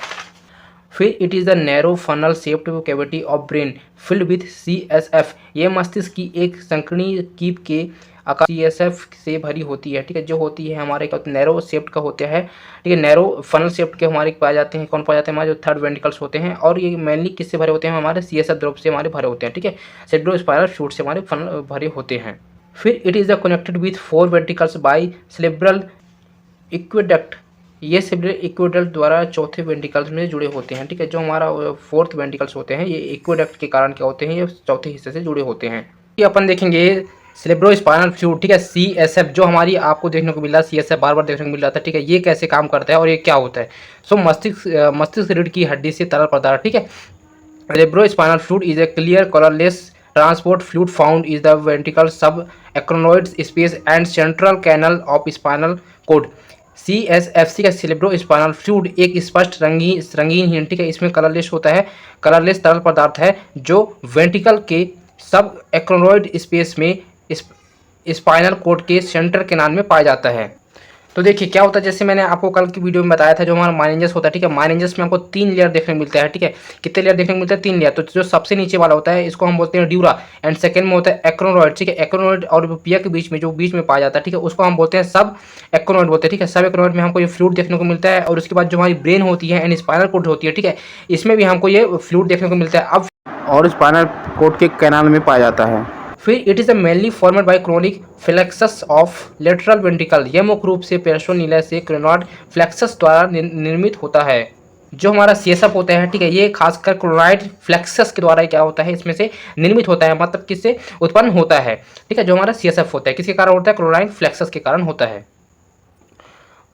फिर it is the narrow funnel shaped cavity of brain field with CSF। ये मस्तिष्क की एक संकीर्ण कीप के आकार CSF से भरी होती है, ठीक है। जो होती है हमारे क्या होता है, नैरो शेप्ड का होता है, ठीक है, नैरो फनल शेप्ड के हमारे पाए जाते हैं। कौन पाए जाते हैं, हमारे जो थर्ड वेंट्रिकल्स होते हैं। और ये मेनली किससे भरे होते हैं, हमारे CSF द्रव से हमारे भरे होते हैं, ठीक है। सेरेब्रोस्पाइनल फ्लूइड से हमारे फनल भरे होते हैं। फिर it is the connected with 4 ventricles by cerebral aqueduct. ये सेरेब्रल एक्वेडक्ट द्वारा चौथे वेंट्रिकल्स में जुड़े होते हैं, ठीक है। जो हमारा फोर्थ वेंट्रिकल्स होते हैं ये एक्वेडक्ट के कारण क्या होते हैं, ये चौथे हिस्से से जुड़े होते हैं। ये अपन देखेंगे सेरेब्रोस्पाइनल फ्लूइड, ठीक है, CSF जो हमारी आपको देखने को मिल रहा है, CSF बार बार देखने को मिल रहा था, ठीक है। ये कैसे काम करता है और ये क्या होता है। सो मस्तिष्क रीढ़ की हड्डी से तरल पदार्थ, ठीक है। Cerebrospinal fluid is a clear colourless transport fluid found is the ventricle subarachnoid space and central canal of spinal cord. CSFC का सेरेब्रोस्पाइनल फ्लूइड एक स्पष्ट रंगीन, ठीक है, इसमें कलरलेस होता है, कलरलेस तरल पदार्थ है जो वेंट्रिकल के सब एक्रोनोइड स्पेस में स्पाइनल कोड के सेंटर कैनाल में पाया जाता है। तो देखिए क्या होता है, जैसे मैंने आपको कल की वीडियो में बताया था, जो हमारा माइनेंजस होता है, ठीक है, माइनेंजस में हमको 3 लेयर देखने को मिलता है, ठीक है। कितने लेयर देखने को मिलता है? 3 लेयर। तो जो सबसे नीचे वाला होता है इसको हम बोलते हैं ड्यूरा, एंड सेकंड में होता है एक्रोनॉइड, ठीक है। एक्रोनॉइड और पिया के बीच में जो बीच में पाया जाता है, ठीक है, उसको हम बोलते हैं सब एक्रोनॉइड बोलते हैं, ठीक है। सब एक्रोनॉइड में हमको ये फ्लूइड देखने को मिलता है। और उसके बाद जो हमारी ब्रेन होती है एंड स्पाइनल कॉर्ड होती है, ठीक है, इसमें भी हमको ये फ्लूइड देखने को मिलता है। अब और स्पाइनल कॉर्ड के कैनाल में पाया जाता है। फिर it is a mainly formed by chronic plexus of lateral ventricle. यह मुख्य रूप से पेरिटोनियस से क्रोनॉइड फ्लेक्सस द्वारा निर्मित होता है। जो हमारा सीएसएफ होता है, ठीक है, ये खासकर क्रोनॉइड फ्लेक्सस के द्वारा क्या होता है, इसमें से निर्मित होता है, मतलब किससे उत्पन्न होता है, ठीक है। जो हमारा सीएसएफ होता है किसके कारण होता है? क्रोनॉइड फ्लेक्सस के कारण होता है।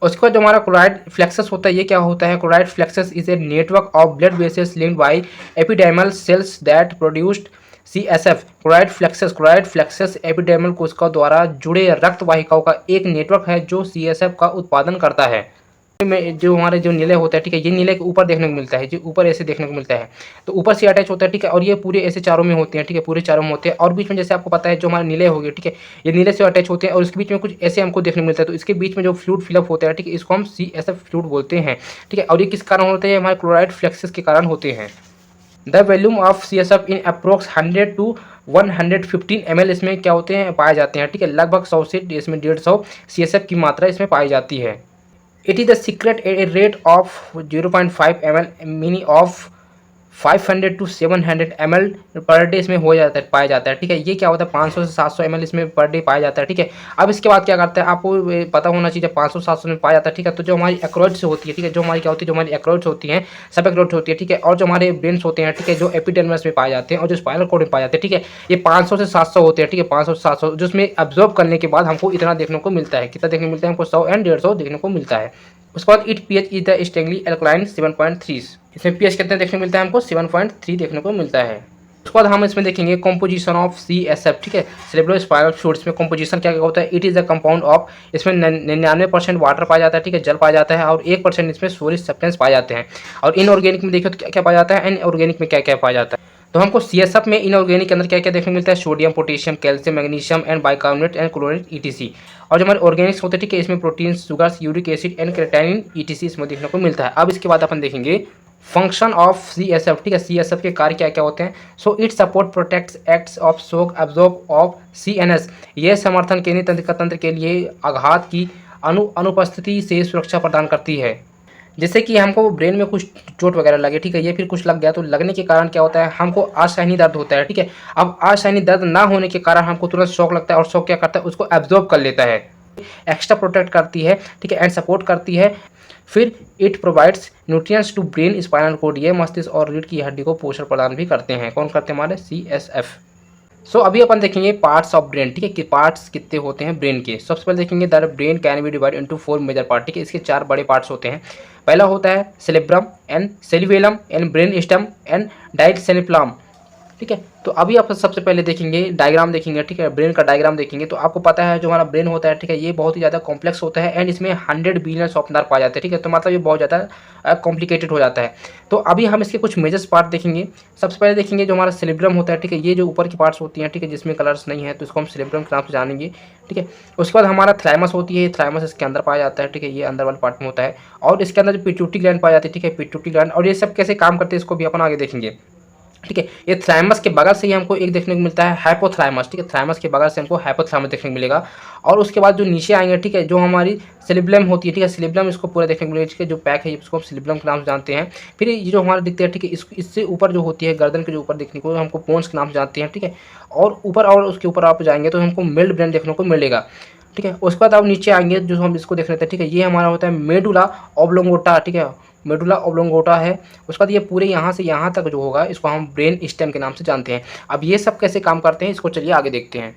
उसके बाद जो हमारा क्लोराइड फ्लेक्सस होता है, ये क्या होता है? Choroid plexus is a network of blood vessels linked by epidermal cells that produced CSF. Choroid plexus epidermal कोशिकाओं द्वारा जुड़े रक्त वाहिकाओं का एक नेटवर्क है जो सीएसएफ का उत्पादन करता है। में जो हमारे जो नीले होता है, ठीक है, ये नीले के ऊपर देखने को मिलता है, जो ऊपर ऐसे देखने को मिलता है, तो ऊपर से अटैच होता है, ठीक है। और ये पूरे ऐसे चारों में होते हैं, ठीक है, पूरे चारों में होते हैं। और बीच में जैसे आपको पता है जो हमारे नीले हो गए, ठीक है, ये नीले से अटैच होते हैं और इसके बीच में कुछ ऐसे हमको देखने को मिलता है। तो इसके बीच में जो फ्लूइड फिलअप होता है, ठीक है, इसको हम सीएसएफ फ्लूइड बोलते हैं, ठीक है। और ये किस कारण होते हैं? हमारे क्लोराइड फ्लेक्सस के कारण होते हैं। The volume of CSF in approx 100 to 115 ml इसमें क्या होते हैं? पाए जाते हैं, ठीक है। लगभग 100 से इसमें 150 सीएसएफ की मात्रा इसमें पाई जाती है। It is the secret a rate of 0.5 ml mini of 500 to 700 ml per day इसमें हो जाता है, पाया जाता है, ठीक है। ये क्या होता है? 500 से 700 ml इसमें पर डे पाया जाता है, ठीक है। अब इसके बाद क्या करता है, आपको पता होना चाहिए, 500 700 में पाया जाता है, ठीक है। तो जो हमारी एक्रोइड्स होती है, ठीक है, जो हमारी क्या होती है, जो हमारी एक्रोइड्स होती हैं, सब एक्रोइड्स होती है, ठीक है। और जो हमारे ब्रेन्स होते हैं, ठीक है, जो एपिडर्मिस में पाए जाते हैं और जो स्पाइनल कॉर्ड में पाए जाते हैं, ठीक है, ये 500 से 700 होते हैं, ठीक है, 500 से 700, जिसमें एब्जॉर्ब करने के बाद हमको इतना देखने को मिलता है। कितना देखने को मिलता है? हमको 100 एंड 150 देखने को मिलता है। उसके बाद it pH is the strongly alkaline 7.3। इसमें पीएच कितने देखने को मिलता है? हमको 7.3 देखने को मिलता है। उसके बाद हम इसमें देखेंगे कंपोजिशन ऑफ सीएसएफ, ठीक है, सेरेब्रोस्पाइनल फ्लूइड्स में कंपोजिशन क्या क्या होता है? It is a compound of, इसमें 99% वाटर पाया जाता है, ठीक है, जल पाया जाता है, और 1% इसमें सोलिड सब्सटेंस पाए जाते हैं। और इनऑर्गेनिक में देखिए तो क्या क्या पाया जाता है, इनऑर्गेनिक में क्या क्या पाया जाता है। तो हमको सीएसएफ में इनऑर्गेनिक के अंदर क्या क्या देखने को मिलता है? Sodium, potassium, calcium, magnesium and bicarbonate and chloride etc. और जो हमारे ऑर्गेनिक्स होते हैं, ठीक है, इसमें protein, sugars, uric acid and क्रेटाइन etc इसमें देखने को मिलता है। अब इसके बाद अपन देखेंगे फंक्शन ऑफ सीएसएफ, ठीक है, सीएसएफ के कार्य क्या क्या होते हैं। So it support protects acts of shock absorb of CNS. यह समर्थन केंद्रीय तंत्र के लिए आघात की अनुपस्थिति से सुरक्षा प्रदान करती है। जैसे कि हमको ब्रेन में कुछ चोट वगैरह लगे, ठीक है, ये फिर कुछ लग गया, तो लगने के कारण क्या होता है? हमको असाइनी दर्द होता है, ठीक है। अब असाइनी दर्द ना होने के कारण हमको तुरंत शॉक लगता है, और शॉक क्या करता है? उसको एब्जॉर्ब कर लेता है, एक्स्ट्रा प्रोटेक्ट करती है, ठीक है, एंड सपोर्ट करती है। फिर it provides nutrients to brain spinal cord. ये मस्तिष्क और रीढ़ की हड्डी को पोषण प्रदान भी करते हैं। कौन करते हैं? हमारे सीएसएफ। सो अभी अपन देखेंगे पार्ट्स ऑफ ब्रेन, ठीक है, कि पार्ट्स कितने होते हैं ब्रेन के। सबसे पहले देखेंगे the brain can be divide into 4 major part, ठीक है, इसके 4 बड़े पार्ट्स होते हैं। पहला होता है cerebrum and cerebellum and brain stem and diencephalon, ठीक है। तो अभी आप सबसे पहले देखेंगे डायग्राम देखेंगे, ठीक है, ब्रेन का डायग्राम देखेंगे। तो आपको पता है जो हमारा ब्रेन होता है, ठीक है, ये बहुत ही ज़्यादा कॉम्प्लेक्स होता है एंड इसमें 100 बिलियन ऑफ नर्व पाए जाते हैं, ठीक है। तो मतलब ये बहुत ज़्यादा कॉम्प्लिकेटेड हो जाता है। तो अभी हम इसके कुछ मेजर्स पार्ट देखेंगे। सबसे पहले देखेंगे जो हमारा सेरेब्रम होता है, ठीक है, ये जो ऊपर की पार्ट्स होती हैं, ठीक है, जिसमें कलर्स नहीं है, तो इसको हम सेरेब्रम के नाम से जानेंगे, ठीक है। उसके बाद हमारा थैलेमस होती है, थैलेमस इसके अंदर पाया जाता है, ठीक है, ये अंदर वाले पार्ट में होता है। और इसके अंदर जो पिट्यूटरी ग्लैंड पाई जाती है, ठीक है, पिट्यूटरी ग्लैंड, और ये सब कैसे काम करते हैं इसको भी अपन आगे देखेंगे, ठीक है। ये थैलेमस के बगल से ही हमको एक देखने को मिलता है हाइपोथैलेमस, ठीक है, थैलेमस के बगल से हमको हाइपोथैलेमस देखने को मिलेगा। और उसके बाद जो नीचे आएंगे, ठीक है, जो हमारी सेरिब्लम होती है, ठीक है, सेरिब्लम इसको पूरा देखने को मिलेगा, ठीक है, जो पैक है इसको हम सेरिब्लम के नाम से जानते हैं। फिर ये जो हमारा दिखते हैं, ठीक है, इससे ऊपर जो होती है गर्दन के जो ऊपर देखने को हमको पोन्स के नाम से जानते हैं, ठीक है। और ऊपर और उसके ऊपर आप जाएंगे तो हमको मिल्ड ब्रेन देखने को मिलेगा, ठीक है। उसके बाद आप नीचे आएंगे जो हम इसको देख लेते हैं, ठीक है, ये हमारा होता है मेडुला ऑब्लोंगेटा, ठीक है, मेडुला ऑब्लोंगेटा है। उसके बाद ये पूरे यहाँ से यहाँ तक जो होगा इसको हम ब्रेन स्टेम के नाम से जानते हैं। अब ये सब कैसे काम करते हैं इसको चलिए आगे देखते हैं।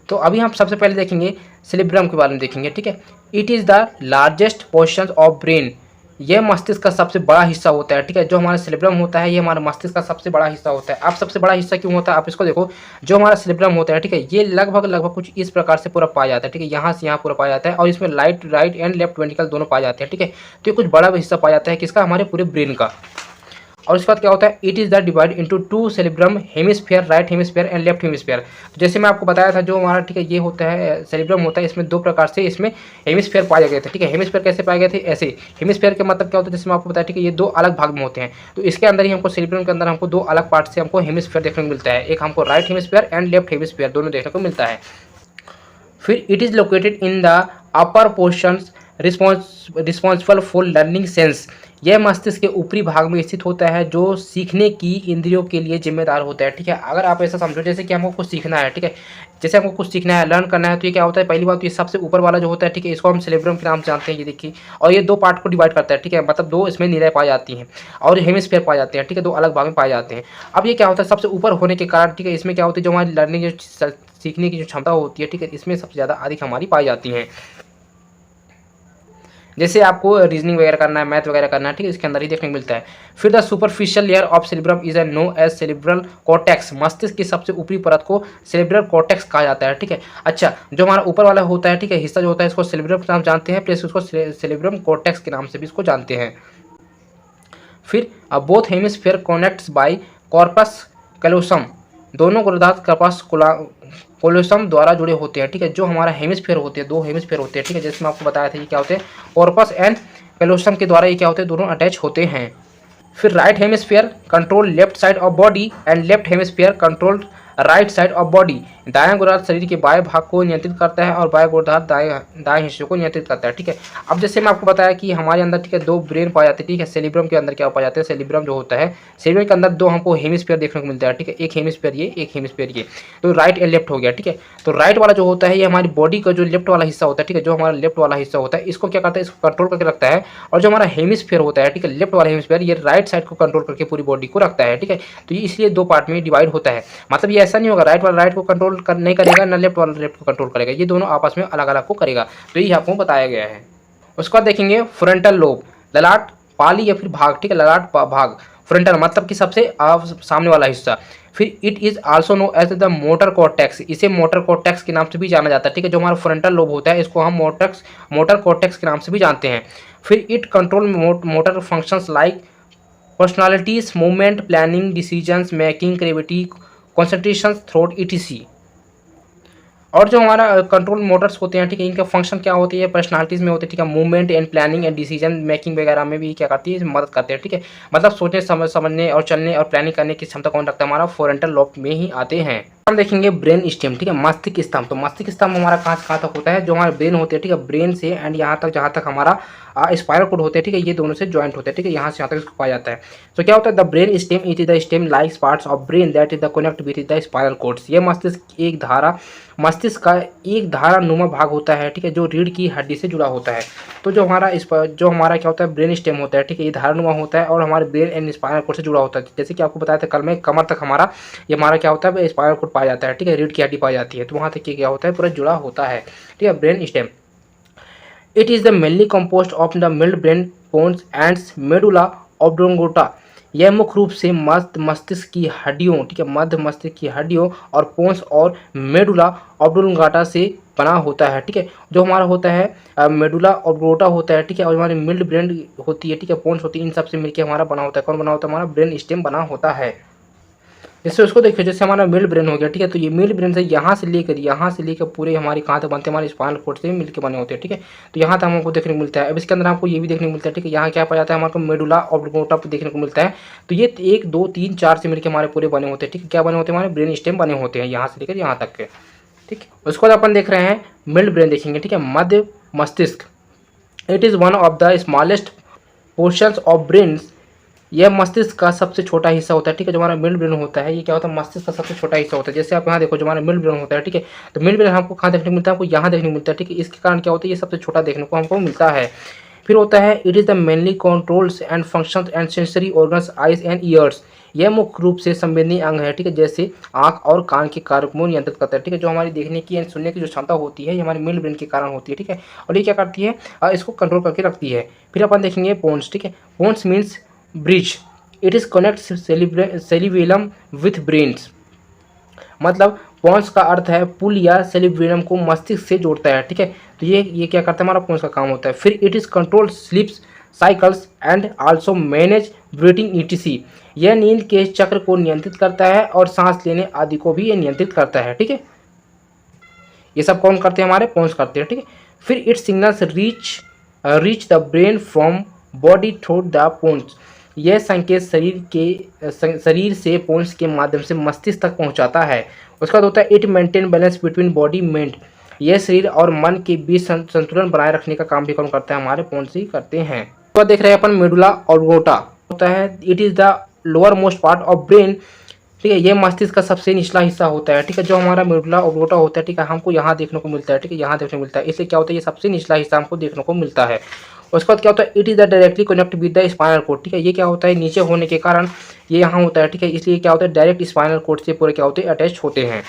तो अभी हम सबसे पहले देखेंगे सेरिब्रम के बारे में देखेंगे, ठीक है। It is the largest portion of brain. यह मस्तिष्क का सबसे बड़ा हिस्सा होता है, ठीक है। जो हमारा सेरिब्रम होता है ये हमारा मस्तिष्क का सबसे बड़ा हिस्सा होता है। अब सबसे बड़ा हिस्सा क्यों होता है आप इसको देखो। जो हमारा सेरिब्रम होता है, ठीक है, ये लगभग कुछ इस प्रकार से पूरा पाया जाता है, ठीक है, यहाँ से यहाँ पूरा पाया जाता है। और इसमें राइट एंड लेफ्ट वेंट्रिकल दोनों पाए जाते हैं, ठीक है। तो ये कुछ बड़ा हिस्सा पाया जाता है किसका? हमारे पूरे ब्रेन का। और उसके बाद क्या होता है, it is the divide into two cerebrum hemisphere, right hemisphere and left hemisphere. तो जैसे मैं आपको बताया था जो हमारा ठीक है ये होता है सेरिब्रम होता है, इसमें दो प्रकार से इसमें हेमिस्फीयर पाए गए थे। ठीक है, हेमिस्फीयर कैसे पाए गए थे, ऐसे हेमिस्फीयर के मतलब क्या होता है, जैसे मैं आपको बताया ठीक है ये दो अलग भाग में होते हैं। तो इसके अंदर ही हमको सेरिब्रम के अंदर हमको दो अलग पार्ट से हमको हेमिस्फीयर देखने को मिलता है, एक हमको right hemisphere and left hemisphere दोनों देखने को मिलता है। फिर it is located in the upper portions responsible for learning sense. यह मस्तिष्क के ऊपरी भाग में स्थित होता है जो सीखने की इंद्रियों के लिए जिम्मेदार होता है। ठीक है, अगर आप ऐसा समझो जैसे कि हमको कुछ सीखना है, ठीक है, जैसे हमको कुछ सीखना है, लर्न करना है, तो ये क्या होता है, पहली बात तो ये सबसे ऊपर वाला जो होता है, ठीक है, इसको हम सेरेब्रम के नाम से जानते हैं, ये देखिए, और ये दो पार्ट को डिवाइड करता है। ठीक है, मतलब दो इसमें निराएं पाई जाती हैं और हेमिस्फीयर पाए जाते हैं। ठीक है, दो अलग भाग में पाए जाते हैं। अब ये क्या होता है, सबसे ऊपर होने के कारण, ठीक है, इसमें क्या होती है, जो हमारी लर्निंग जो सीखने की जो क्षमता होती है, ठीक है, इसमें सबसे ज़्यादा अधिक हमारी पाई जाती हैं। जैसे आपको रीजनिंग वगैरह करना है, मैथ वगैरह करना है, ठीक है, इसके अंदर ही देखने को मिलता है। फिर the superficial layer of cerebrum is a known as cerebral cortex. मस्तिष्क की सबसे ऊपरी परत को सेरिब्रल कॉर्टेक्स कहा जाता है। ठीक है, अच्छा, जो हमारा ऊपर वाला होता है, ठीक है, हिस्सा जो होता है, इसको सेरिब्रम के नाम जानते हैं, प्लस उसको सेरिब्रम कॉर्टेक्स के नाम से भी इसको जानते हैं। फिर both hemisphere connects by corpus callosum. दोनों गोलार्ध कॉर्पस कोलोसम द्वारा जुड़े होते हैं। ठीक है, जो हमारा हेमिस्फीयर होते हैं, दो हेमिस्फीयर होते हैं। ठीक है, जैसे मैं आपको बताया था ये क्या होते हैं, कॉर्पस एंड कैलोसम के द्वारा ये क्या होते हैं, दोनों अटैच होते हैं। फिर right hemisphere control left side of body and left hemisphere control right side of body. दायां गोलार्ध शरीर के बाएं भाग को नियंत्रित करता है और बाएं गोलार्ध दाएं हिस्से को नियंत्रित करता है। ठीक है, अब जैसे मैं आपको बताया कि हमारे अंदर, ठीक है, दो ब्रेन पाए जाते हैं। ठीक है, सेरिब्रम के अंदर क्या पाए जाते हैं, सेरिब्रम जो होता है, सेरिब्रम के अंदर दो हमको हेमिस्फीयर देखने को मिलता है। ठीक है, एक हेमिस्फीयर ये, एक हेमिस्फीयर ये, तो राइट एंड लेफ्ट हो गया। ठीक है, तो राइट वाला जो होता है ये हमारी बॉडी का जो लेफ्ट वाला हिस्सा होता है, ठीक है, जो हमारा लेफ्ट वाला हिस्सा होता है, इसको क्या करता है, इसको कंट्रोल करके रखता है। और जो हमारा हेमिस्फीयर होता है, ठीक है, लेफ्ट वाला हेमिस्फीयर, ये राइट साइड को कंट्रोल करके पूरी बॉडी को रखता है। ठीक है, तो ये इसलिए दो पार्ट में डिवाइड होता है। मतलब ये ऐसा नहीं होगा राइट वाला राइट को कंट्रोल नहीं करेगा, ना लेफ्ट वाला लेफ्ट को कंट्रोल करेगा, ये दोनों आपस में अलग अलग को करेगा। तो यही आपको बताया गया है। उसके बाद देखेंगे फ्रंटल लोब, ललाट पाली या फिर भाग। ठीक है, ललाट भाग, फ्रंटल मतलब कि सबसे सामने वाला हिस्सा। फिर it is also known as the motor cortex. इसे मोटर कॉर्टेक्स के नाम से भी जाना जाता है। ठीक है, जो हमारा फ्रंटल लोब होता है इसको हम मोटर कॉर्टेक्स के नाम से भी जानते हैं। फिर it control motor functions like personalities, movement, planning, decisions making, creativity, concentration, throat, etc. और जो हमारा कंट्रोल मोटर्स होते हैं, ठीक है, इनका फंक्शन क्या होती है, पर्सनालिटीज़ में होती है। ठीक है, movement and planning and decision making वगैरह में भी क्या करती है, मदद करते हैं। ठीक है, मतलब सोचने समझने और चलने और प्लानिंग करने की क्षमता कौन रखता है, हमारा फ्रंटल लोब में ही आते हैं। हम देखेंगे ब्रेन स्टेम। ठीक है, मस्तिष्क स्तंभ। तो मस्तिष्क स्तंभ हमारा कहाँ तक होता है, जो हमारा ब्रेन होते हैं, ठीक है, ब्रेन से एंड यहाँ तक जहाँ तक हमारा स्पाइनल कोड होते हैं, ठीक है, ये दोनों से ज्वाइंट होते हैं। ठीक है, यहाँ से यहाँ तक इसको पाया जाता है। तो क्या होता है, the brain stem it is the stem like parts of brain that is the connect with the spinal codes. ये मस्तिष्क का एक धारा नुमा भाग होता है। ठीक है, जो रीढ़ की हड्डी से जुड़ा होता है। तो जो हमारा क्या होता है, ब्रेन स्टेम होता है। ठीक है, ये धारा नुमा होता है और हमारे ब्रेन एंड स्पाइनल कोड से जुड़ा होता है। जैसे कि आपको बताया था कल में, कमर तक ये हमारा क्या होता है, स्पाइनल कोड पाया जाता है। ठीक है, रीढ़ की हड्डी पाई जाती है, तो वहाँ तक क्या होता है, पूरा जुड़ा होता है। ठीक है, brain stem. It is the mainly compost of the mid brain bones and medulla oblongata. यह मुख्य रूप से मस्तिष्क की हड्डियों, ठीक है, मध्य मस्तिष्क की हड्डियों और पोन्स और मेडुला ऑब्लोंगेटा से बना होता है। ठीक है, जो हमारा होता है मेडुला ऑब्लोंगेटा होता है। ठीक है, और हमारी मिड ब्रेन होती है, ठीक है, पोन्स होती है, इन सब से मिलकर हमारा बना होता है। कौन बना होता है, हमारा ब्रेन स्टेम बना होता है। जैसे उसको देखिए, जैसे हमारा मिड ब्रेन हो गया। ठीक है, तो ये मिड ब्रेन से यहाँ से लेकर पूरे हमारे कहाँ तक बनते हैं, हमारे स्पाइनल कोड से मिलकर बने होते हैं। ठीक है, तो यहाँ तक हमको देखने को मिलता है। अब इसके अंदर हमको ये भी देखने को मिलता है। ठीक है, यहाँ क्या पाया जाता है, हमारे को मेडुला ऑब्लोंगेटा देखने को मिलता है। तो ये 1 2 3 4 से मिलकर हमारे पूरे बने होते हैं। ठीक है, क्या बने होते हैं, हमारे ब्रेन स्टेम बने होते हैं, यहाँ से लेकर यहाँ तक के। ठीक है, उसके बाद अपन देख रहे हैं मिड ब्रेन देखेंगे। ठीक है, मध्य मस्तिष्क। It is one of the smallest portions of brain. यह मस्तिष्क का सबसे छोटा हिस्सा होता है। ठीक है, जो हमारा मिड ब्रेन होता है, ये क्या होता है, मस्तिष्क का सबसे छोटा हिस्सा होता है। जैसे आप यहाँ देखो, जो हमारा मिड ब्रेन होता है, ठीक है, तो मिड ब्रेन हमको कहाँ देखने को मिलता है, हमको यहाँ देखने को मिलता है। ठीक है, इसके कारण क्या होता है, ये सबसे छोटा देखने को हमको मिलता है। फिर होता है it is the mainly controls and functions and sensory organs eyes and years. यह मुख्य रूप से संवेदनीय अंग है। ठीक है, जैसे आँख और कान के कार्य को नियंत्रित करता है। ठीक है, जो हमारी देखने की एंड सुनने की जो क्षमता होती है, ये हमारे मिड ब्रेन के कारण होती है। ठीक है, और ये क्या करती है, इसको कंट्रोल करके रखती है। फिर अपन देखेंगे पोन्स। ठीक है, pons means bridge. It is connect cerebellum with brains. मतलब पोन्स का अर्थ है पुल या सेरिबेलम को मस्तिष्क से जोड़ता है। ठीक है, तो ये क्या करता है, हमारा पोन्स का काम होता है। फिर it is control cycles and also manage breathing etc. यह नींद के चक्र को नियंत्रित करता है और सांस लेने आदि को भी ये नियंत्रित करता है। ठीक है, ये सब कौन करते हैं, हमारे पोन्स करते हैं। ठीक है, फिर it signals reach the brain from body through the pons. यह संकेत शरीर से पोन्स के माध्यम से मस्तिष्क तक पहुंचाता है। उसका बाद होता है it maintain balance between body mind. यह शरीर और मन के बीच संतुलन बनाए रखने का काम भी कौन करता है, हमारे पोन्स ही करते हैं। तो देख रहे हैं अपन मेडुला ऑब्लांगेटा होता है, it is the lower most part of brain. ठीक है, ये मस्तिष्क का सबसे निचला हिस्सा होता है। ठीक है, जो हमारा मेडुला ऑब्लांगेटा होता है, ठीक है, हमको यहाँ देखने को मिलता है। ठीक है, यहाँ देखने को मिलता है, इसलिए क्या होता है, ये सबसे निचला हिस्सा हमको देखने को मिलता है। उसके बाद क्या होता है, it is the directly connect with the spinal cord. ठीक है, ये क्या होता है, नीचे होने के कारण ये यहाँ होता है। ठीक है, इसलिए क्या होता है, डायरेक्ट स्पाइनल कोड से पूरे क्या होते हैं, अटैच होते हैं।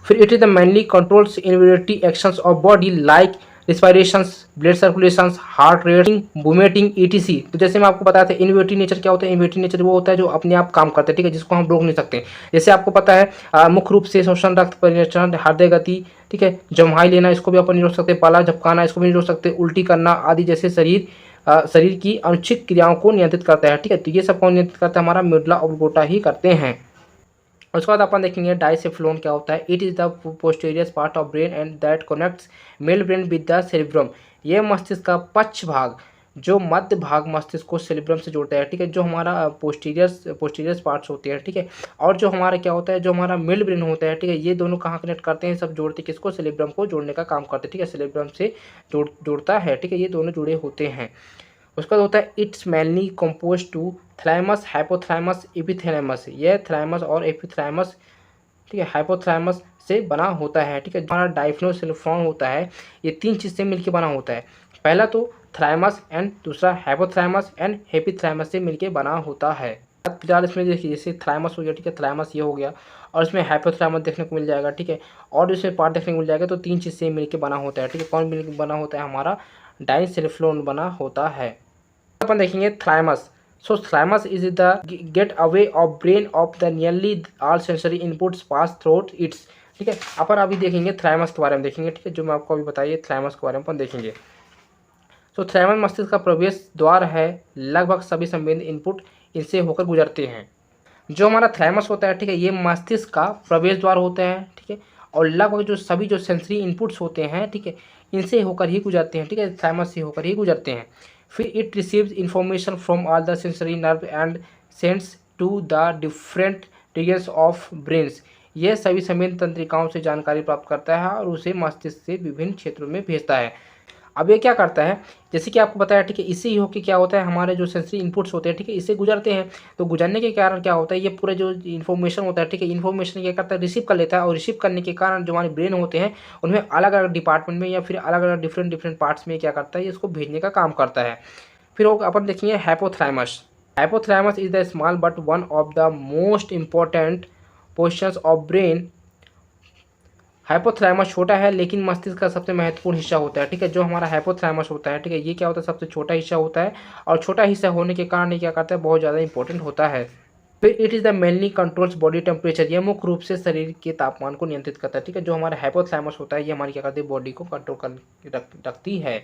फिर it is the mainly controls involuntary actions of body like respirations, blood circulations, heart rate, vomiting ETC. तो जैसे मैं आपको बताया था, इनोवेटिव नेचर क्या होता है, इनोवेटिव नेचर वो होता है जो अपने आप काम करता है। ठीक है, जिसको हम रोक नहीं सकते। जैसे आपको पता है मुख्य रूप से श्वसन, रक्त परिचरण, हृदय गति, ठीक है, जम्हाई लेना, इसको भी अपन नहीं रोक सकते, पाला झपकाना, इसको भी नहीं रोक सकते, उल्टी करना आदि जैसे शरीर की अनुचित क्रियाओं को नियंत्रित करता है। ठीक है, तो ये सब कौन नियंत्रित करता है, हमारा मेडुला ऑब्लांगेटा ही करते हैं। उसके बाद अपन देखेंगे डाइसेफ्लोन क्या होता है। It is the posterior part of brain and that connects mail brain with the cerebrum. ये मस्तिष्क का पक्ष भाग जो मध्य भाग मस्तिष्क को सेरिब्रम से जोड़ता है। ठीक है, जो हमारा पोस्टीरियर पार्ट्स होते हैं। ठीक है, और जो हमारा क्या होता है, जो हमारा मिड ब्रेन होता है। ठीक है, ये दोनों कहाँ कनेक्ट करते हैं, सब जोड़ते किसको, सेरिब्रम को जोड़ने का काम करते हैं। ठीक है, सेरिब्रम से जोड़ता है। ठीक है, ये दोनों जुड़े होते हैं। उसका होता है it's mainly compose to thalamus, hypothalamus, epithalamus. यह थैलेमस और एपिथैलेमस, ठीक है, हाइपोथैलेमस से बना होता है। ठीक है, हमारा डाइफिनोसेफलॉन होता है, ये तीन चीज़ से मिलकर बना होता है। पहला तो थैलेमस एंड दूसरा हाइपोथैलेमस एंड एपिथैलेमस से मिलकर बना होता है। फिलहाल इसमें देखिए, जैसे थैलेमस हो गया, ठीक है, थैलेमस ये हो गया, और इसमें हाइपोथैलेमस देखने को मिल जाएगा। ठीक है, और इसमें पार्ट देखने को मिल जाएगा। तो तीन चीज़ से मिलकर बना होता है। ठीक है, कौन मिलकर बना होता है, हमारा डाइसेफ्लोन बना होता है। अपन देखेंगे thalamus. So thalamus is the get away of brain of the nearly all sensory inputs pass through it's. ठीक है, अपन अभी देखेंगे थैलेमस के बारे में देखेंगे। ठीक है, जो मैं आपको अभी बताइए थैलेमस के बारे में अपन देखेंगे। सो थैलेमस मस्तिष्क का प्रवेश द्वार है, लगभग सभी संवेदी इनपुट इनसे होकर गुजरते हैं। जो हमारा थैलेमस होता है, ठीक है, ये मस्तिष्क का प्रवेश द्वार होते हैं। ठीक है, और लगभग जो सभी जो सेंसरी इनपुट्स होते हैं, ठीक है, इनसे होकर ही गुजरते हैं। ठीक है, थैलेमस से होकर ही गुजरते हैं। फिर it receives information from all the sensory nerve and sends to the different regions of brains. यह सभी संवेदी तंत्रिकाओं से जानकारी प्राप्त करता है और उसे मस्तिष्क से विभिन्न क्षेत्रों में भेजता है। अब ये क्या करता है, जैसे कि आपको बताया, ठीक है, इससे ही होकर क्या होता है, हमारे जो सेंसरी इनपुट्स होते हैं, ठीक है, इससे गुजरते हैं। तो गुजरने के कारण क्या होता है, ये पूरा जो इन्फॉर्मेशन होता है, ठीक है, इन्फॉर्मेशन क्या करता है, रिसीव कर लेता है, और रिसीव करने के कारण जो हमारे ब्रेन होते हैं उनमें अलग अलग डिपार्टमेंट में या फिर अलग अलग डिफरेंट पार्ट्स में क्या करता है, इसको भेजने का काम करता है। फिर अपन देखेंगे hypothalamus. Hypothalamus is the small but one of the most important portions of brain. Hypothalamus छोटा है लेकिन मस्तिष्क का सबसे महत्वपूर्ण हिस्सा होता है। ठीक है, जो हमारा हाइपोथैलेमस होता है, ठीक है, ये क्या होता है, सबसे छोटा हिस्सा होता है, और छोटा हिस्सा होने के कारण ये क्या करता है, बहुत ज़्यादा इंपॉर्टेंट होता है। फिर it is the mainly controls body temperature. ये मुख्य रूप से शरीर के तापमान को नियंत्रित करता है। ठीक है, जो हमारा हाइपोथैलेमस होता है, ये हमारी क्या करती है, बॉडी को कंट्रोल कर रखती है।